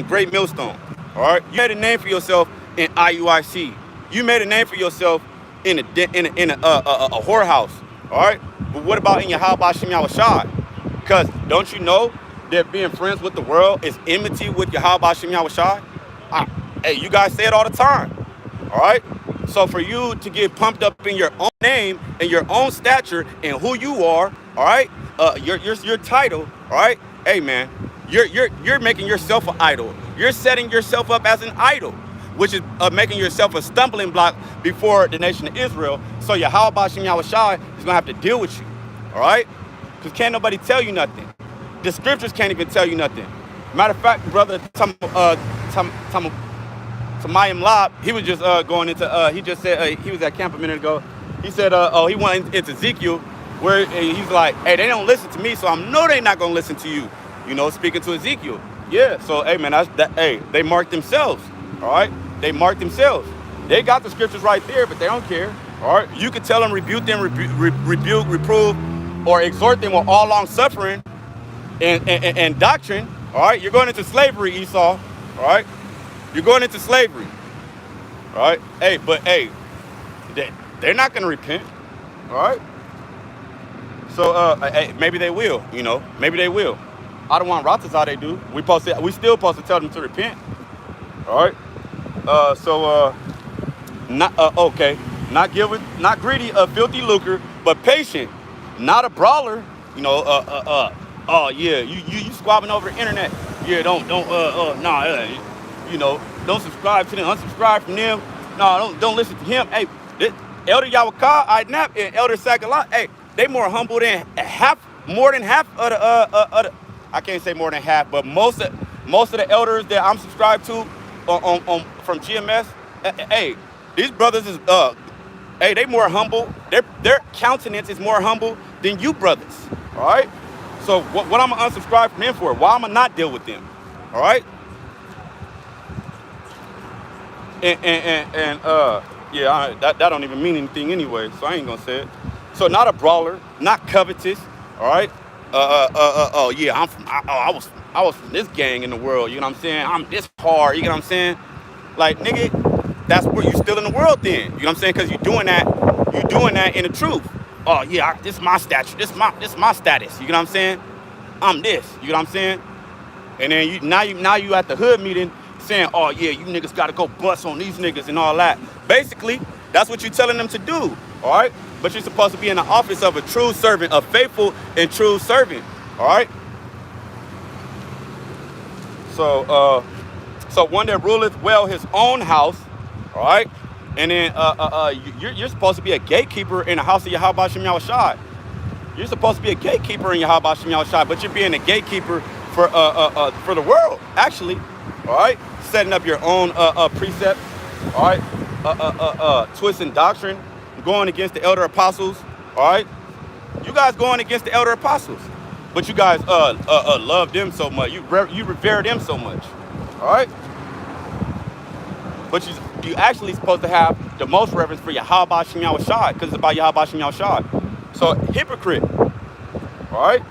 Great Millstone, all right? You made a name for yourself in IUIC. You made a name for yourself in a whorehouse, all right? But what about in Yahweh Shem Yahushai? Because don't you know that being friends with the world is enmity with Yahweh Shem Yahushai? Hey, you guys say it all the time, all right? So for you to get pumped up in your own name and your own stature and who you are, all right, your title, all right? Hey, man, you're making yourself an idol. You're setting yourself up as an idol, which is making yourself a stumbling block before the nation of Israel. So Yahweh Shem Yahushai is gonna have to deal with you, all right? Because can't nobody tell you nothing. The scriptures can't even tell you nothing. Matter of fact, brother Tamayim Lab, he was just going into, he just said, he was at camp a minute ago. He said, he went into Ezekiel, where he's like, hey, they don't listen to me, so I know they're not gonna listen to you. You know, speaking to Ezekiel. Yeah, so, hey, man, hey, they marked themselves, all right? They marked themselves. They got the scriptures right there, but they don't care, all right? You can tell them, rebuke them, rebuke, reprove, or exhort them with all long suffering and doctrine, all right? You're going into slavery, Esau, all right? You're going into slavery, all right? Hey, but hey, they're not going to repent, all right? So hey, maybe they will, you know, maybe they will. I don't want Ratas how they do. We still supposed to tell them to repent, all right? Okay, not greedy of filthy lucre, but patient, not a brawler, you know. Oh yeah, you squabbling over the internet. Yeah, you know, don't subscribe to them, unsubscribe from them. No, don't listen to him. Hey, Elder Yawakah, Idnap, and Elder Sakalat, hey, they more humble than more than half of the I can't say more than half, but most of the elders that I'm subscribed to from GMS, hey, these brothers is hey, they more humble. Their countenance is more humble than you brothers. All right. So what I'm gonna unsubscribe from them for? Why I'm gonna not deal with them? All right. Yeah, that don't even mean anything anyway, so I ain't gonna say it. So not a brawler, not covetous. All right. Oh yeah, I was from this gang in the world. You know what I'm saying? I'm this hard. You know what I'm saying? Like, nigga, that's where you still in the world then. You know what I'm saying? Because you're doing that in the truth. Oh yeah, this is my stature. This my status. You know what I'm saying? I'm this. You know what I'm saying? And then now you at the hood meeting saying, oh yeah, you niggas gotta go bust on these niggas and all that. Basically, that's what you're telling them to do, all right? But you're supposed to be in the office of a true servant, a faithful and true servant, all right? So one that ruleth well his own house, all right? And then you're supposed to be a gatekeeper in the house of Yahweh Shem Yahushai. You're supposed to be a gatekeeper in Yahweh Shem Yahushai, but you're being a gatekeeper for the world, actually, all right? Setting up your own precepts, all right? Twisting doctrine, going against the elder apostles, all right? You guys going against the elder apostles, but you guys love them so much. You revere them so much, all right? But you actually supposed to have the most reverence for Yahweh Shem Yahushai, because it's about Yahweh Shem Yahushai. So hypocrite, all right?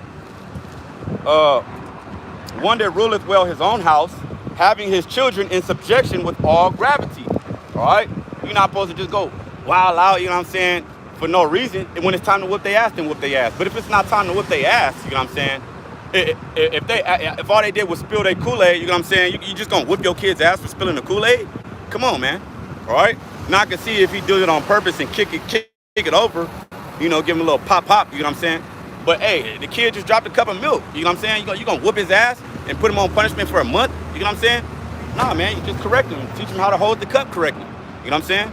One that ruleth well his own house, having his children in subjection with all gravity, all right? You're not supposed to just go wild out, you know what I'm saying, for no reason. And when it's time to whip their ass, then whip their ass. But if it's not time to whip their ass, you know what I'm saying, if all they did was spill their Kool-Aid, you know what I'm saying, you just gonna whip your kid's ass for spilling the Kool-Aid? Come on, man, all right? Now I can see if he does it on purpose and kick it over, you know, give him a little pop, you know what I'm saying? But hey, the kid just dropped a cup of milk, you know what I'm saying? You gonna whoop his ass and put him on punishment for a month, you know what I'm saying? Nah, man, you just correct him, teach him how to hold the cup correctly, you know what I'm saying?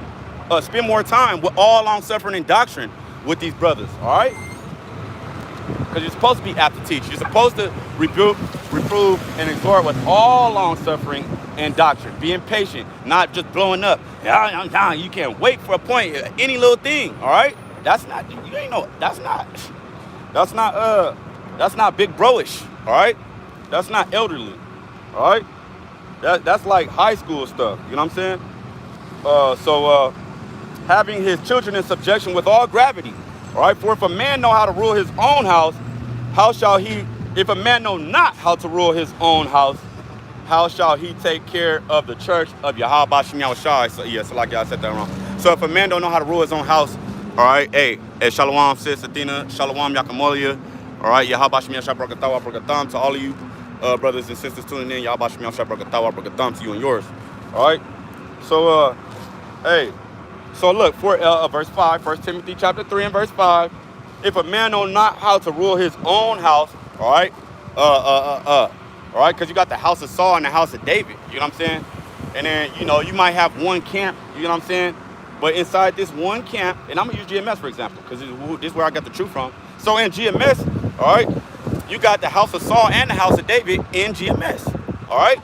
Spend more time with all long-suffering and doctrine with these brothers, all right? Because you're supposed to be apt to teach. You're supposed to rebuke, reprove, and exhort with all long-suffering and doctrine. Being patient, not just blowing up. You can't wait for a point, any little thing, all right? That's not, you ain't know, that's not big bro-ish, all right? That's not elderly, all right? That's like high school stuff, you know what I'm saying? Having his children in subjection with all gravity, all right? For if a man know how to rule his own house, how shall he, if a man know not how to rule his own house, how shall he take care of the church of Yahweh Shem Yahushai? So like I said that wrong. So if a man don't know how to rule his own house, all right, hey, Shalom, sis, Athena, Shalom, Yakamolia, all right, Yahweh Shem Yahushai, Brakatawa, Brakatam, to all of you brothers and sisters tuning in, Yahweh Shem Yahushai, Brakatawa, Brakatam, to you and yours, all right? So, hey, so look, for verse 5, 1 Timothy chapter 3 and verse 5, if a man know not how to rule his own house, all right, all right, because you got the house of Saul and the house of David, you know what I'm saying? And then, you know, you might have one camp, you know what I'm saying? But inside this one camp, and I'm going to use GMS, for example, because this is where I got the truth from. So in GMS, all right, you got the house of Saul and the house of David in GMS, all right?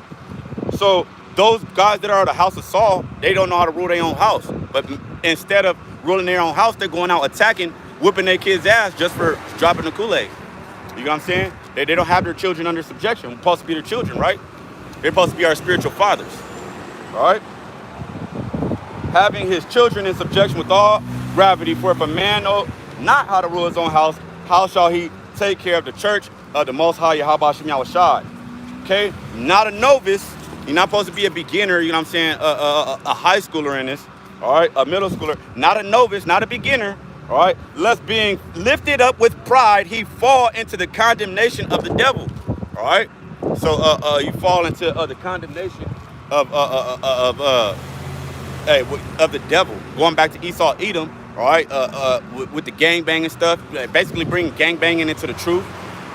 So those guys that are the house of Saul, they don't know how to rule their own house. But instead of ruling their own house, they're going out attacking, whipping their kids' ass just for dropping the Kool-Aid. You know what I'm saying? They don't have their children under subjection. We're supposed to be their children, right? They're supposed to be our spiritual fathers, all right? Having his children in subjection with all gravity, for if a man know not how to rule his own house, how shall he take care of the church of the Most High Yahweh Shem Yahushai? Okay? Not a novice. You're not supposed to be a beginner, you know what I'm saying? A high schooler in this, all right? A middle schooler. Not a novice, not a beginner, all right? Lest being lifted up with pride, he fall into the condemnation of the devil, all right? So you fall into the condemnation of the devil. Going back to Esau, Edom, all right? With the gangbanging stuff, basically bringing gangbanging into the truth,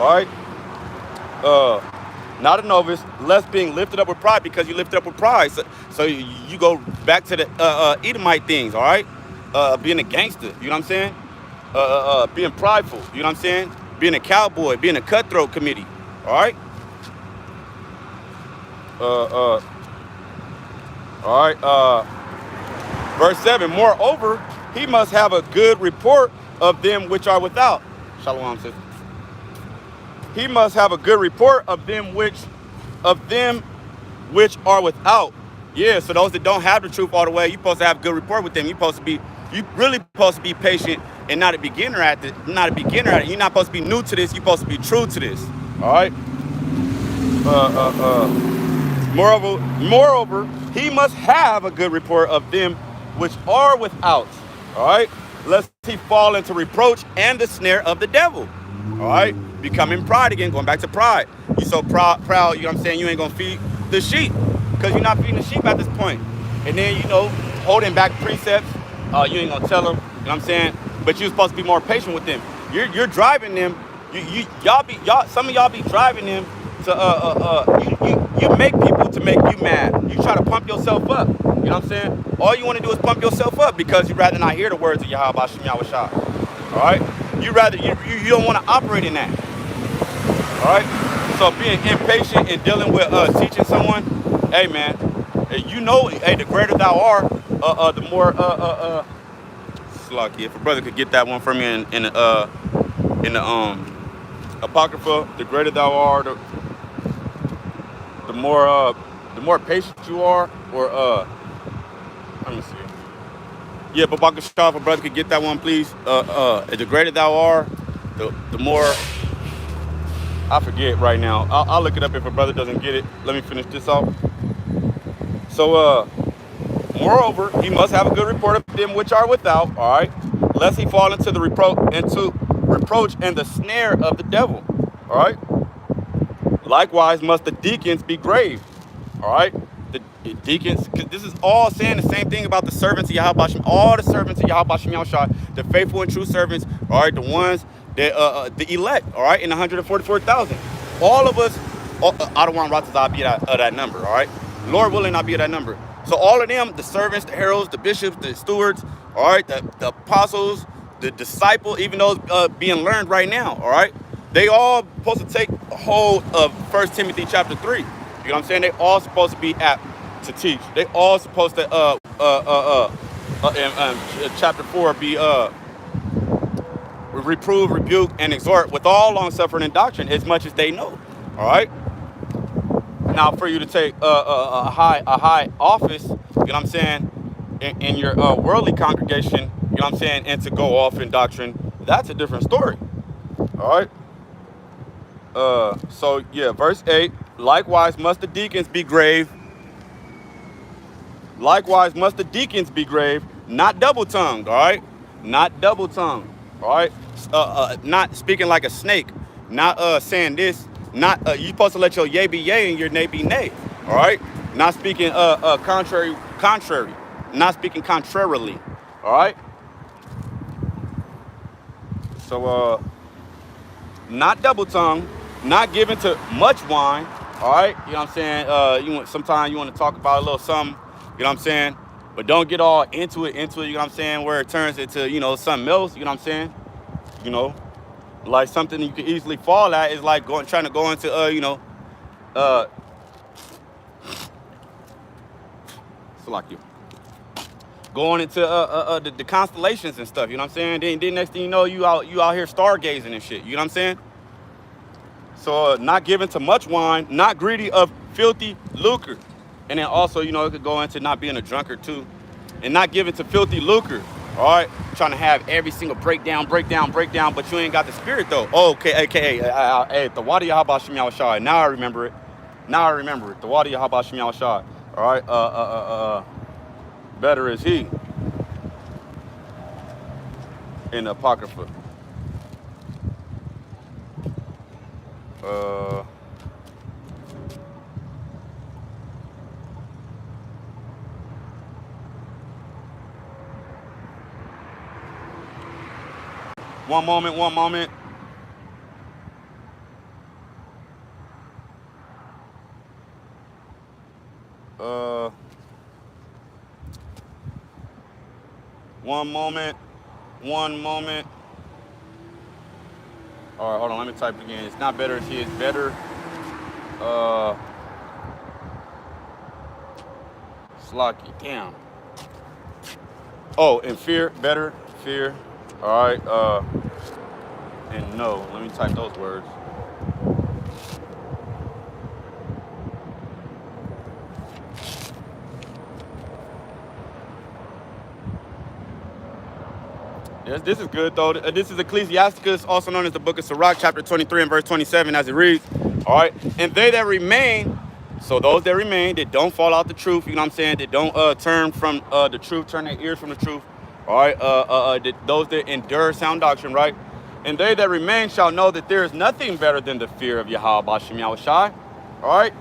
all right? Not a novice, lest being lifted up with pride, because you lifted up with pride. So you go back to the Edomite things, all right? Being a gangster, you know what I'm saying? Being prideful, you know what I'm saying? Being a cowboy, being a cutthroat committee, all right? All right, verse 7, moreover, he must have a good report of them which are without. Shalom, sister. He must have a good report of them which are without. Yeah, so those that don't have the truth all the way, you're supposed to have a good report with them. You really supposed to be patient and not a beginner at it. You're not supposed to be new to this. You're supposed to be true to this. All right. Moreover, he must have a good report of them which are without. All right. Lest he fall into reproach and the snare of the devil. All right. Becoming pride again, going back to pride. You so proud, you know what I'm saying? You ain't going to feed the sheep. because you're not feeding the sheep at this point. And then, you know, holding back precepts, you ain't gonna tell them, you know what I'm saying? But you're supposed to be more patient with them. You're driving them. Some of y'all be driving them to you make people to make you mad. You try to pump yourself up. You know what I'm saying? All you want to do is pump yourself up because you'd rather not hear the words of Yahweh Shem Yahushua. All right? You don't want to operate in that. All right? So being impatient and dealing with teaching someone, hey man, you know, hey, the greater thou art, the more Slack, if a brother could get that one for me in the Apocrypha, the greater thou art, the more patient you are, or let me see. Yeah, but Bakashah, if a brother could get that one, please. The greater thou art, the more. I forget right now. I'll look it up if a brother doesn't get it. Let me finish this off. So, moreover, he must have a good report of them which are without, all right, lest he fall into reproach and the snare of the devil, all right. Likewise, must the deacons be grave, all right. The deacons, because this is all saying the same thing about the servants of Yahweh Shem, all the servants of Yahweh Shem Yahushua, the faithful and true servants, all right, the ones that the elect, all right, in 144,000. All of us, I don't want Ratazah to be that number, all right. Lord willing, not be that number. So all of them, the servants, the heralds, the bishops, the stewards, all right, the apostles, the disciple, even those being learned right now, all right, they all supposed to take hold of 1 Timothy chapter 3. You know what I'm saying? They all supposed to be apt to teach. They all supposed to in chapter 4 be reprove, rebuke, and exhort with all long suffering and doctrine as much as they know. All right. Now, for you to take a high office, you know what I'm saying, in your worldly congregation, you know what I'm saying, and to go off in doctrine, that's a different story. All right. So yeah, verse 8. Likewise, must the deacons be grave. Likewise, must the deacons be grave, not double-tongued. All right, not double-tongued. All right, not speaking like a snake. Not saying this. Not you supposed to let your yea be yea and your nay be nay. All right, not speaking contrary. Not speaking contrarily. All right. So not double-tongued, not given to much wine. All right, you know what I'm saying? Sometimes you want to talk about a little something, you know what I'm saying? But don't get all into it, you know what I'm saying, where it turns into, you know, something else, you know what I'm saying? You know, like something you can easily fall at is like trying to go into, you know, so like you. Going into the constellations and stuff, you know what I'm saying? Then next thing you know, you out here stargazing and shit, you know what I'm saying? So not given to much wine, not greedy of filthy lucre. And then also, you know, it could go into not being a drunkard too. And not given to filthy lucre, all right? Trying to have every single breakdown, but you ain't got the spirit though. Oh, okay, hey, the Wadi Yahweh Shem Yahushua. Now I remember it. The Wadi Yahweh Shem Yahushua. All right, better is he in the Apocrypha. One moment. One moment. All right, hold on. Let me type it again. It's not better as he is better. Slocky. Damn. Oh, and fear. Better. Fear. All right. And no. Let me type those words. Yes, this is good, though. This is Ecclesiasticus, also known as the book of Sirach, chapter 23 and verse 27, as it reads. All right. And they that remain, so those that remain, that don't fall out the truth, you know what I'm saying, that don't turn from the truth, turn their ears from the truth. All right. Those that endure sound doctrine, right? And they that remain shall know that there is nothing better than the fear of Yahweh Shem Yahushai. All right.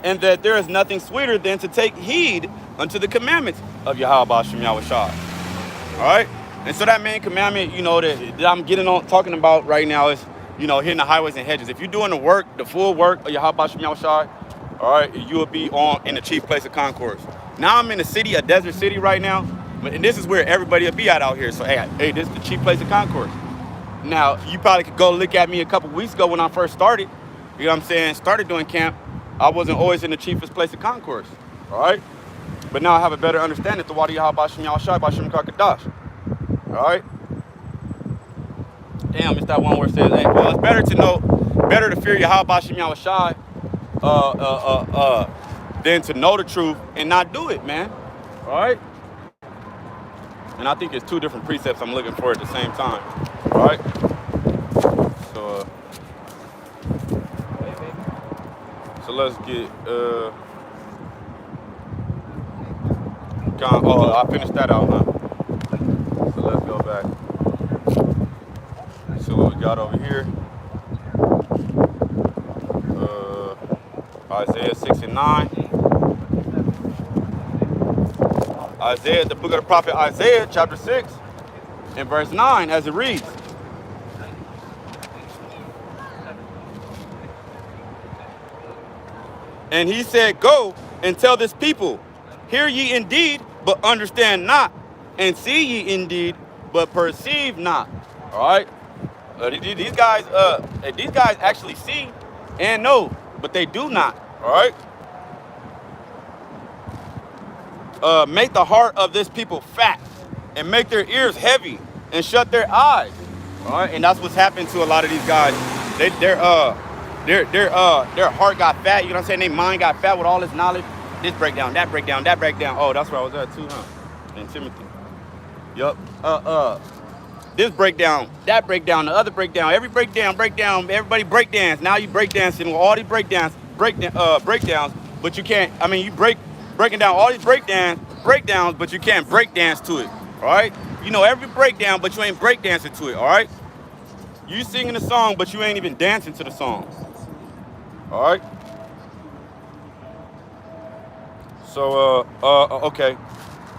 and that there is nothing sweeter than to take heed unto the commandments of Yahweh Shem Yahushua. All right? And so that main commandment, that I'm talking about right now is, hitting the highways and hedges. If you're doing the work, the full work of Yahweh Shem Yahushua, all right, you will be in the chief place of concourse. Now I'm in a city, a desert city right now, and this is where everybody will be out here. So, hey, this is the chief place of concourse. Now, you probably could go look at me a couple weeks ago when I first started, started doing camp. I wasn't always in the chiefest place of concourse, all right? But now I have a better understanding of the Wadi Yahweh Shem Yahushua B'Shem Kakadash, all right? Damn, it's that one where it says, hey, well, it's better to fear Yahweh Shem Yahushua than to know the truth and not do it, man, all right? And I think it's two different precepts I'm looking for at the same time, all right? So let's get, I finished that out, huh? So let's go back. See what we got over here. Isaiah 6 and 9. Isaiah, the book of the prophet Isaiah, chapter 6, and verse 9, as it reads. And he said, go and tell this people, hear ye indeed, but understand not, and see ye indeed, but perceive not. All right? These guys actually see and know, but they do not. All right? Make the heart of this people fat, and make their ears heavy, and shut their eyes. All right? And that's what's happened to a lot of these guys. Their heart got fat. You know what I'm saying? Their mind got fat with all this knowledge. This breakdown, that breakdown, that breakdown. Oh, that's where I was at too, huh? In Timothy. Yup. This breakdown, that breakdown, the other breakdown, every breakdown, everybody breakdance. Now you breakdancing with all these breakdowns, but you can't, you breaking down all these breakdowns, but you can't breakdance to it. All right? You know every breakdown, but you ain't breakdancing to it, all right? You singing the song, but you ain't even dancing to the song. All right? So, okay.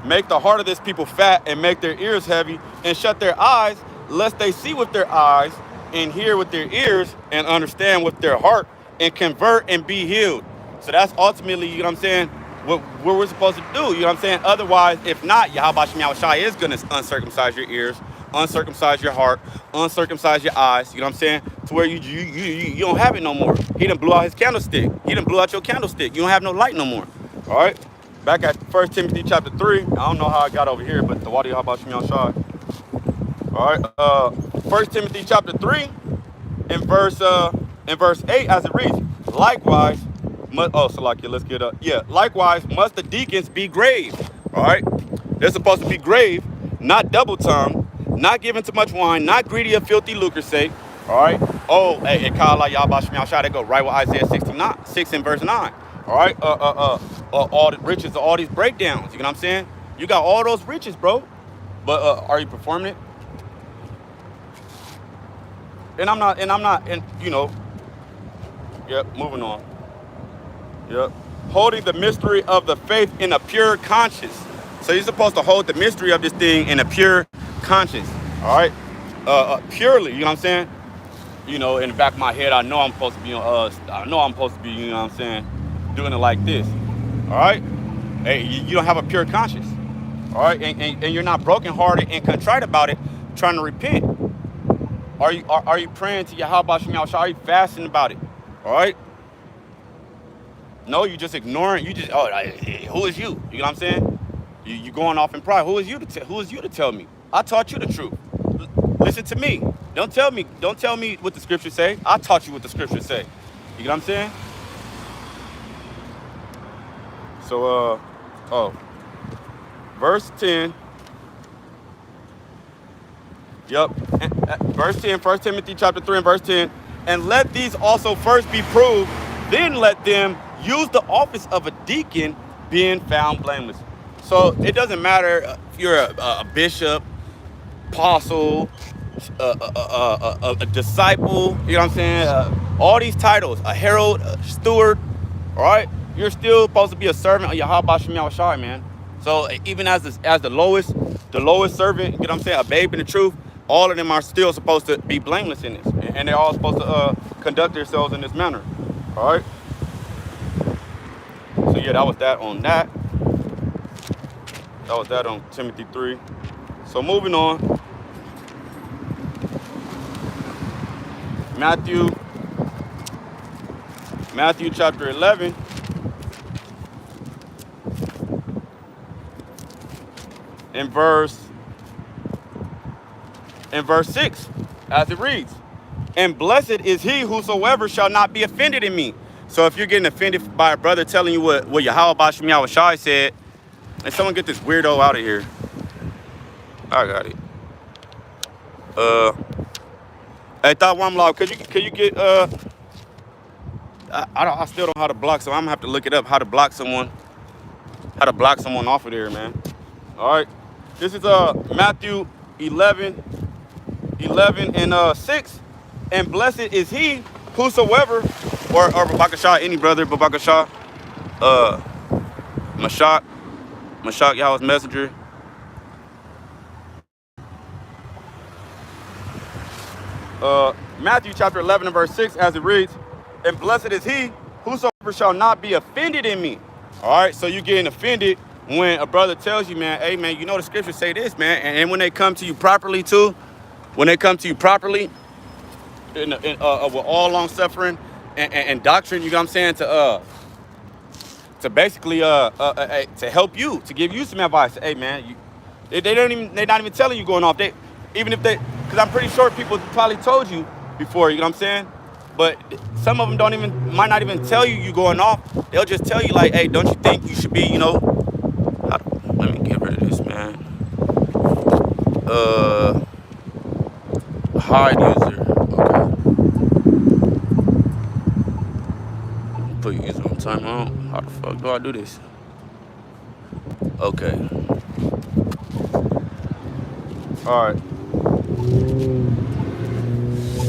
Make the heart of this people fat and make their ears heavy and shut their eyes, lest they see with their eyes and hear with their ears and understand with their heart and convert and be healed. So that's ultimately, you know what I'm saying, what we're supposed to do. You know what I'm saying? Otherwise, if not, Yahweh Shem Yahushua is going to uncircumcise your ears, uncircumcise your heart, uncircumcise your eyes. You know what I'm saying? To where you don't have it no more. He done blew out his candlestick. He done blew out your candlestick. You don't have no light no more. All right? Back at 1 Timothy chapter 3. I don't know how I got over here, but the Wadi Yahweh Shem Yahushua. All right? 1 Timothy chapter 3 in verse 8 as it reads. Likewise, let's get up. Yeah, likewise must the deacons be grave. All right? They're supposed to be grave, not double-tongued, not given to much wine, not greedy of filthy lucre's sake. All right? Oh, hey, and Kala Yahweh Shem Yahushua, they go right with Isaiah 6 and verse 9. All right? All the riches of all these breakdowns. You know what I'm saying? You got all those riches, bro. But are you performing it? And I'm not, yep, moving on. Yep. Holding the mystery of the faith in a pure conscience. So you're supposed to hold the mystery of this thing in a pure conscience. All right? Purely, you know what I'm saying? In the back of my head, I know I'm supposed to be, you know what I'm saying, doing it like this. All right? Hey, you don't have a pure conscience. All right? And you're not brokenhearted and contrite about it, trying to repent. Are you praying to Yahweh Shem Yahushua? Are you fasting about it? All right? No, you just ignoring. You just, who is you? You know what I'm saying? You going off in pride. Who is you to tell me? I taught you the truth. Listen to me. Don't tell me what the scriptures say. I taught you what the scriptures say. You know what I'm saying? So, verse 10. Yep. Verse 10, 1 Timothy chapter 3 and verse 10. And let these also first be proved, then let them use the office of a deacon, being found blameless. So it doesn't matter if you're a bishop, apostle, a disciple, you know what I'm saying? All these titles, a herald, a steward, all right? you're still supposed to be a servant of Yahweh Shem Shai, man. So even as the lowest servant, you know what I'm saying, a babe in the truth, all of them are still supposed to be blameless in this, and they're all supposed to conduct themselves in this manner. All right. So yeah, that was that on that. That was that on Timothy 3. So moving on, Matthew chapter 11. In verse 6, as it reads, and blessed is he whosoever shall not be offended in me. So if you're getting offended by a brother telling you what Yahweh Shem Shai said, and someone get this weirdo out of here. I got it. Hey, Thought One Law, could you get I still don't know how to block, so I'm gonna have to look it up how to block someone off of there, man. All right. This is Matthew 11 and 6. And blessed is he whosoever, or Babakashah, any brother, Babakashah, Mashak, Yahweh's messenger. Matthew chapter 11 and verse 6, as it reads, and blessed is he whosoever shall not be offended in me. All right, so you getting offended when a brother tells you, man, hey, man, you know the scriptures say this, man. And when they come to you properly, too, with all long suffering and doctrine, you know what I'm saying, to basically to help you, to give you some advice. Hey, man, they're not even telling you going off. Because I'm pretty sure people probably told you before, you know what I'm saying? But some of them might not even tell you going off. They'll just tell you like, hey, don't you think you should be, you know, let me get rid of this, man. Hide user. Okay. Put user on timeout. How the fuck do I do this? Okay. All right.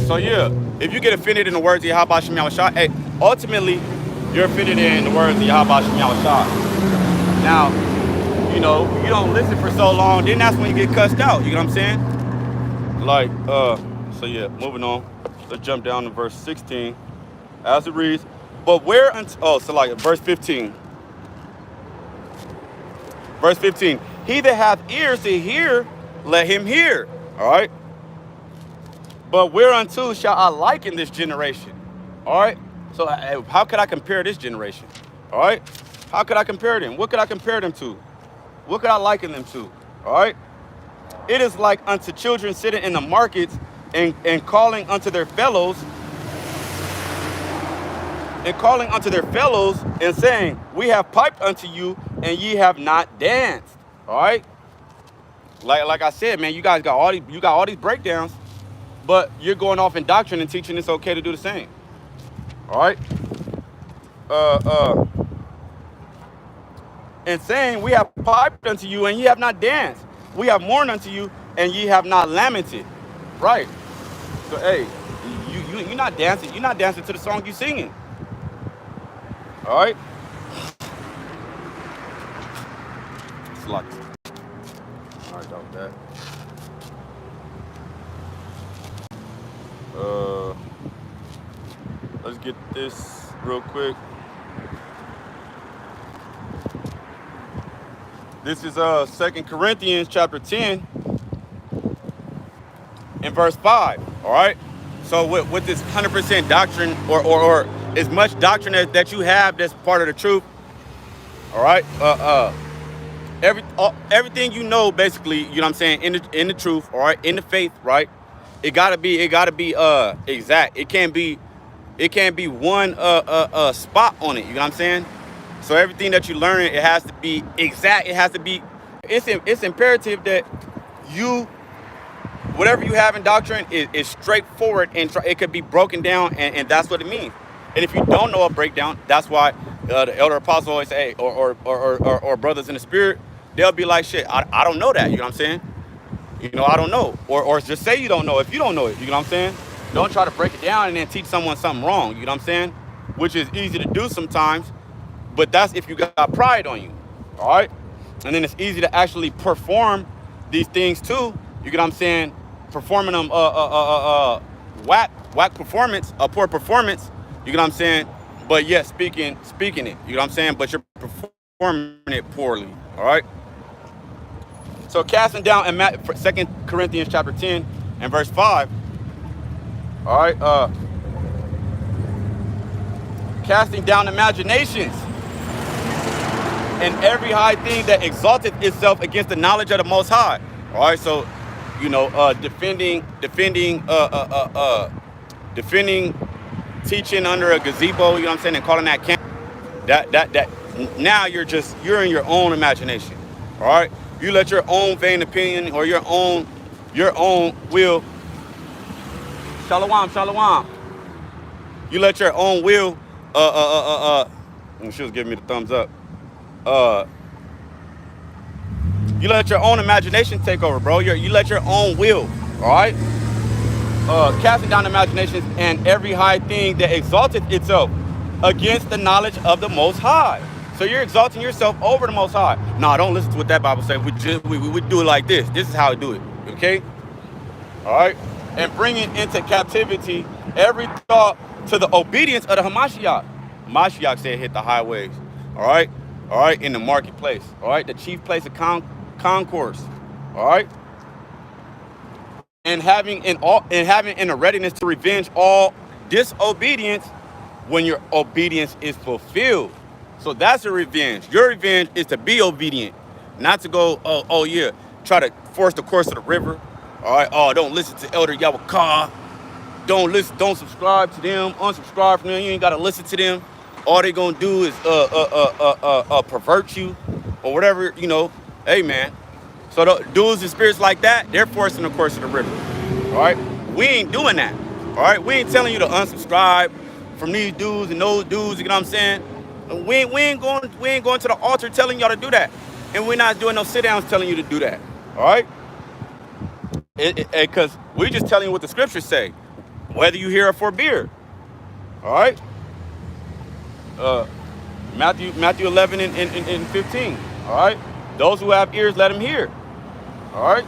So yeah, if you get offended in the words of Yahweh Shem Shai, hey, ultimately you're offended in the words of Yahweh Shem Shai. Now, you know, you don't listen for so long, then that's when you get cussed out. You know what I'm saying? Like, so yeah, moving on. Let's jump down to verse 16. As it reads, but where unto, verse 15. Verse 15. He that hath ears to hear, let him hear. All right. But whereunto shall I liken this generation? All right. So how could I compare this generation? All right. How could I compare them? What could I compare them to? What could I liken them to? All right. It is like unto children sitting in the markets and calling unto their fellows. And calling unto their fellows and saying, we have piped unto you and ye have not danced. All right. Like I said, man, you guys got all these breakdowns, but you're going off in doctrine and teaching it's okay to do the same. All right. And saying, we have piped unto you and ye have not danced. We have mourned unto you and ye have not lamented. Right. So hey, you're not dancing. You're not dancing to the song you're singing. All right. Sluts. All right, that was that. Let's get this real quick. This is 2 Corinthians chapter 10 and verse 5. All right. So with this 100% doctrine or as much doctrine that you have that's part of the truth. All right. Everything you know, basically, you know what I'm saying, in the truth, all right, in the faith, right? It gotta be exact. It can't be one spot on it, you know what I'm saying? So everything that you learn, it has to be exact. It has to be, it's imperative that whatever you have in doctrine is straightforward and it could be broken down, and that's what it means. And if you don't know a breakdown, that's why the elder apostle always say, or brothers in the spirit, they'll be like, shit, I don't know that, you know what I'm saying? You know, I don't know. Or just say you don't know if you don't know it, you know what I'm saying? Don't try to break it down and then teach someone something wrong, you know what I'm saying? Which is easy to do sometimes, But that's if you got pride on you. All right. And then it's easy to actually perform these things too. You get what I'm saying? Performing them whack performance, a poor performance. You get what I'm saying? But yet speaking it. You get what I'm saying? But you're performing it poorly. All right. So casting down in 2 Corinthians chapter 10 and verse 5. All right. Casting down imaginations and every high thing that exalteth itself against the knowledge of the Most High. All right, so defending teaching under a gazebo. You know what I'm saying, and calling that camp. That now you're in your own imagination. All right, you let your own vain opinion or your own will. Shalom. You let your own will. She was giving me the thumbs up. You let your own imagination take over, bro. You let your own will, all right? Casting down imaginations and every high thing that exalteth itself against the knowledge of the Most High. So you're exalting yourself over the Most High. No, don't listen to what that Bible says. We do it like this. This is how we do it, okay? All right? And bringing into captivity every thought to the obedience of the Hamashiach. Hamashiach said hit the highways, all right? All right, in the marketplace, all right? The chief place of concourse, all right? And having in a readiness to revenge all disobedience when your obedience is fulfilled. So that's a revenge. Your revenge is to be obedient, not to go, oh yeah, try to force the course of the river. All right, oh, don't listen to Elder Yawakah. Don't subscribe to them, unsubscribe from them. You ain't gotta listen to them. All they gonna do is pervert you or whatever, you know. Hey man. So the dudes and spirits like that, they're forcing the course of the river. All right, we ain't doing that. All right, we ain't telling you to unsubscribe from these dudes and those dudes. You know what I'm saying? We ain't going to the altar telling y'all to do that, and we're not doing no sit downs telling you to do that. All right, because we just telling you what the scriptures say, whether you hear or forbear. All right. Matthew 11 and 15. All right. Those who have ears, let them hear. All right.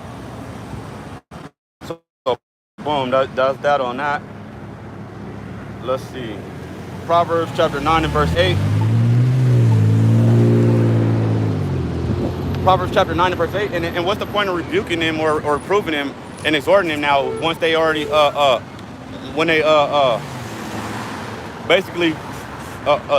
So boom, that's that on that. Let's see. Proverbs chapter 9 and verse 8. Proverbs chapter 9 and verse 8. And what's the point of rebuking them or reproving them and exhorting them now once they already when they basically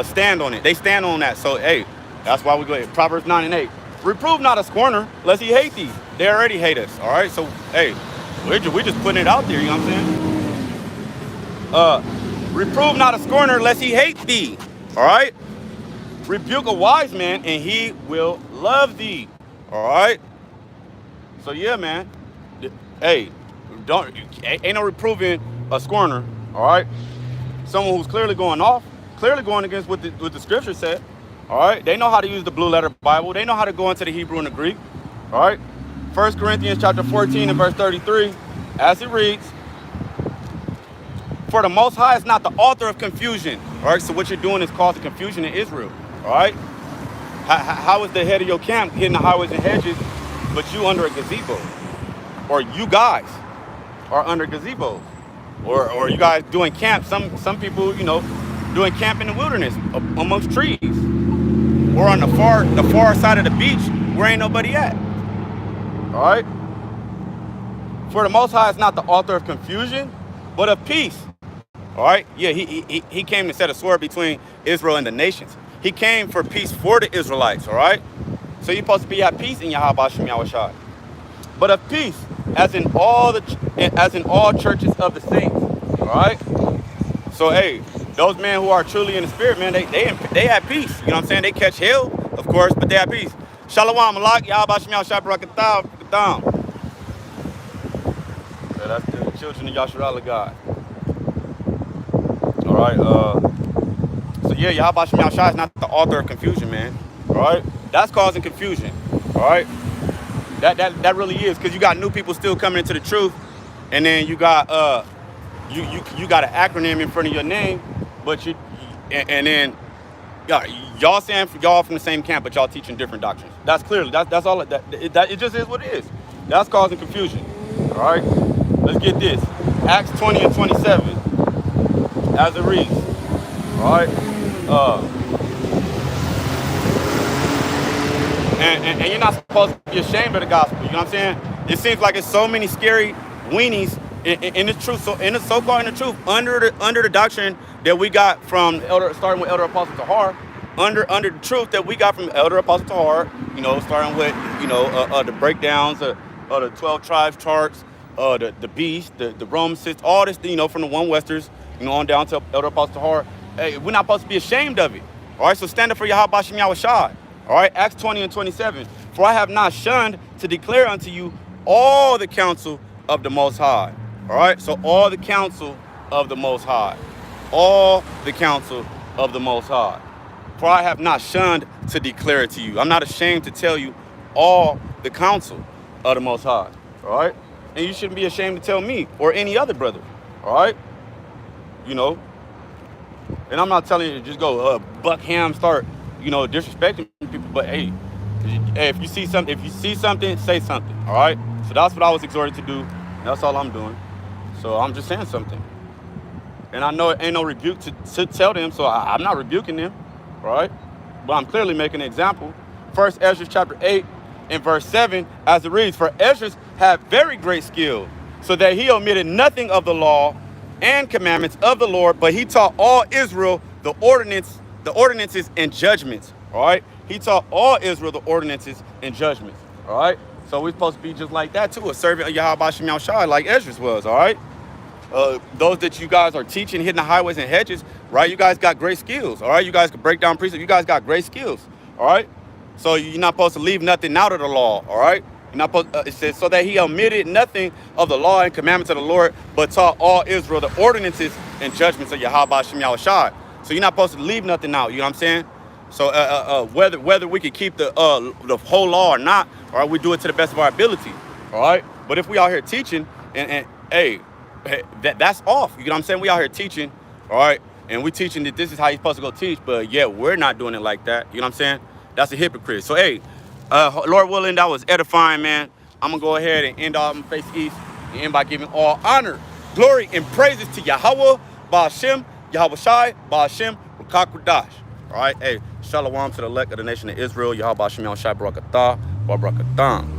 stand on it. They stand on that. So hey, that's why we go ahead. Proverbs 9 and 8. Reprove not a scorner, lest he hate thee. They already hate us. All right. So hey, we're just putting it out there. You know what I'm saying? Reprove not a scorner, lest he hate thee. All right. Rebuke a wise man, and he will love thee. All right. So yeah, man. Hey, ain't no reproving a scorner. All right. Someone who's clearly going off, clearly going against what the scripture said. All right. They know how to use the blue letter Bible. They know how to go into the Hebrew and the Greek. All right. 1 Corinthians chapter 14 and verse 33, as it reads, for the Most High is not the author of confusion. All right. So what you're doing is causing confusion in Israel. All right. How is the head of your camp hitting the highways and hedges, but you under a gazebo? Or you guys are under gazebos? Or you guys doing camp? Some people, you know, doing camp in the wilderness amongst trees, or on the far side of the beach where ain't nobody at. All right. For the Most High is not the author of confusion, but of peace. All right. Yeah, he came to set a sword between Israel and the nations. He came for peace for the Israelites. All right. So you're supposed to be at peace in Yahweh Shem Yahushai. But of peace, as in all churches of the saints. All right. So hey, those men who are truly in the spirit, man, they have peace. You know what I'm saying? They catch hell, of course, but they have peace. Shalom, Malak, Yahweh Shem Yahushai Barakatam. Yeah, that's the children of Yahshua God. All right. So yeah, Yahweh Shem Yahushai is not the author of confusion, man. All right. That's causing confusion. All right. That really is, because you got new people still coming into the truth, and then you got you got an acronym in front of your name, but then Yeah, y'all saying y'all from the same camp, but y'all teaching different doctrines. That's clearly that's all. That it just is what it is. That's causing confusion. All right, let's get this. Acts 20 and 27, as it reads. All right, and you're not supposed to be ashamed of the gospel. You know what I'm saying? It seems like it's so many scary weenies in the truth. So in the so-called in the truth, under the doctrine that we got from Elder, starting with Elder Apostle Tahar, under the truth that we got from Elder Apostle Tahar, you know, starting with the breakdowns of the 12 tribes charts, the beast, the Roman system, all this, you know, from the one Westers, you know, on down to Elder Apostle Tahar. Hey, we're not supposed to be ashamed of it. All right, so stand up for Yahweh Shem Yahweh Shai. All right, Acts 20 and 27. For I have not shunned to declare unto you all the counsel of the Most High. All right, so all the counsel of the Most High. All the counsel of the Most High. For I have not shunned to declare it to you. I'm not ashamed to tell you all the counsel of the Most High. All right, and you shouldn't be ashamed to tell me or any other brother. All right, you know, and I'm not telling you to just go buck ham, start, you know, disrespecting people, but hey, if you see something, say something. All right. So that's what I was exhorted to do. That's all I'm doing. So I'm just saying something, and I know it ain't no rebuke to tell them. So I'm not rebuking them, right? But I'm clearly making an example. First Ezra chapter 8 and verse 7, as it reads, for Ezra had very great skill, so that he omitted nothing of the law and commandments of the Lord, but he taught all Israel the ordinances and judgments. All right, he taught all Israel the ordinances and judgments. All right, so we're supposed to be just like that too, a servant of Yahweh Shem Yahweh Shai, like Ezra was. All right, those that you guys are teaching, hitting the highways and hedges, right? You guys got great skills. All right, you guys can break down precepts. You guys got great skills. All right, so you're not supposed to leave nothing out of the law. All right. Not supposed, it says, so that he omitted nothing of the law and commandments of the Lord, but taught all Israel the ordinances and judgments of Yahweh Shem Yahweh Shai. So you're not supposed to leave nothing out. You know what I'm saying? So whether we could keep the whole law or not, all right, we do it to the best of our ability. All right. But if we out here teaching and hey, that's off. You know what I'm saying? We out here teaching. All right. And we teaching that this is how you're supposed to go teach. But yeah, we're not doing it like that. You know what I'm saying? That's a hypocrite. So hey. Lord willing, that was edifying, man. I'm going to go ahead and end off my face east and end by giving all honor, glory, and praises to Yahweh, Ba'ashem, Yahweh Shai, Ba'ashem, Rukakwadash. All right, hey, shalom to the elect of the nation of Israel, Yahweh Ba'ashem, Yahweh Shai, Barakatah, Barakatah.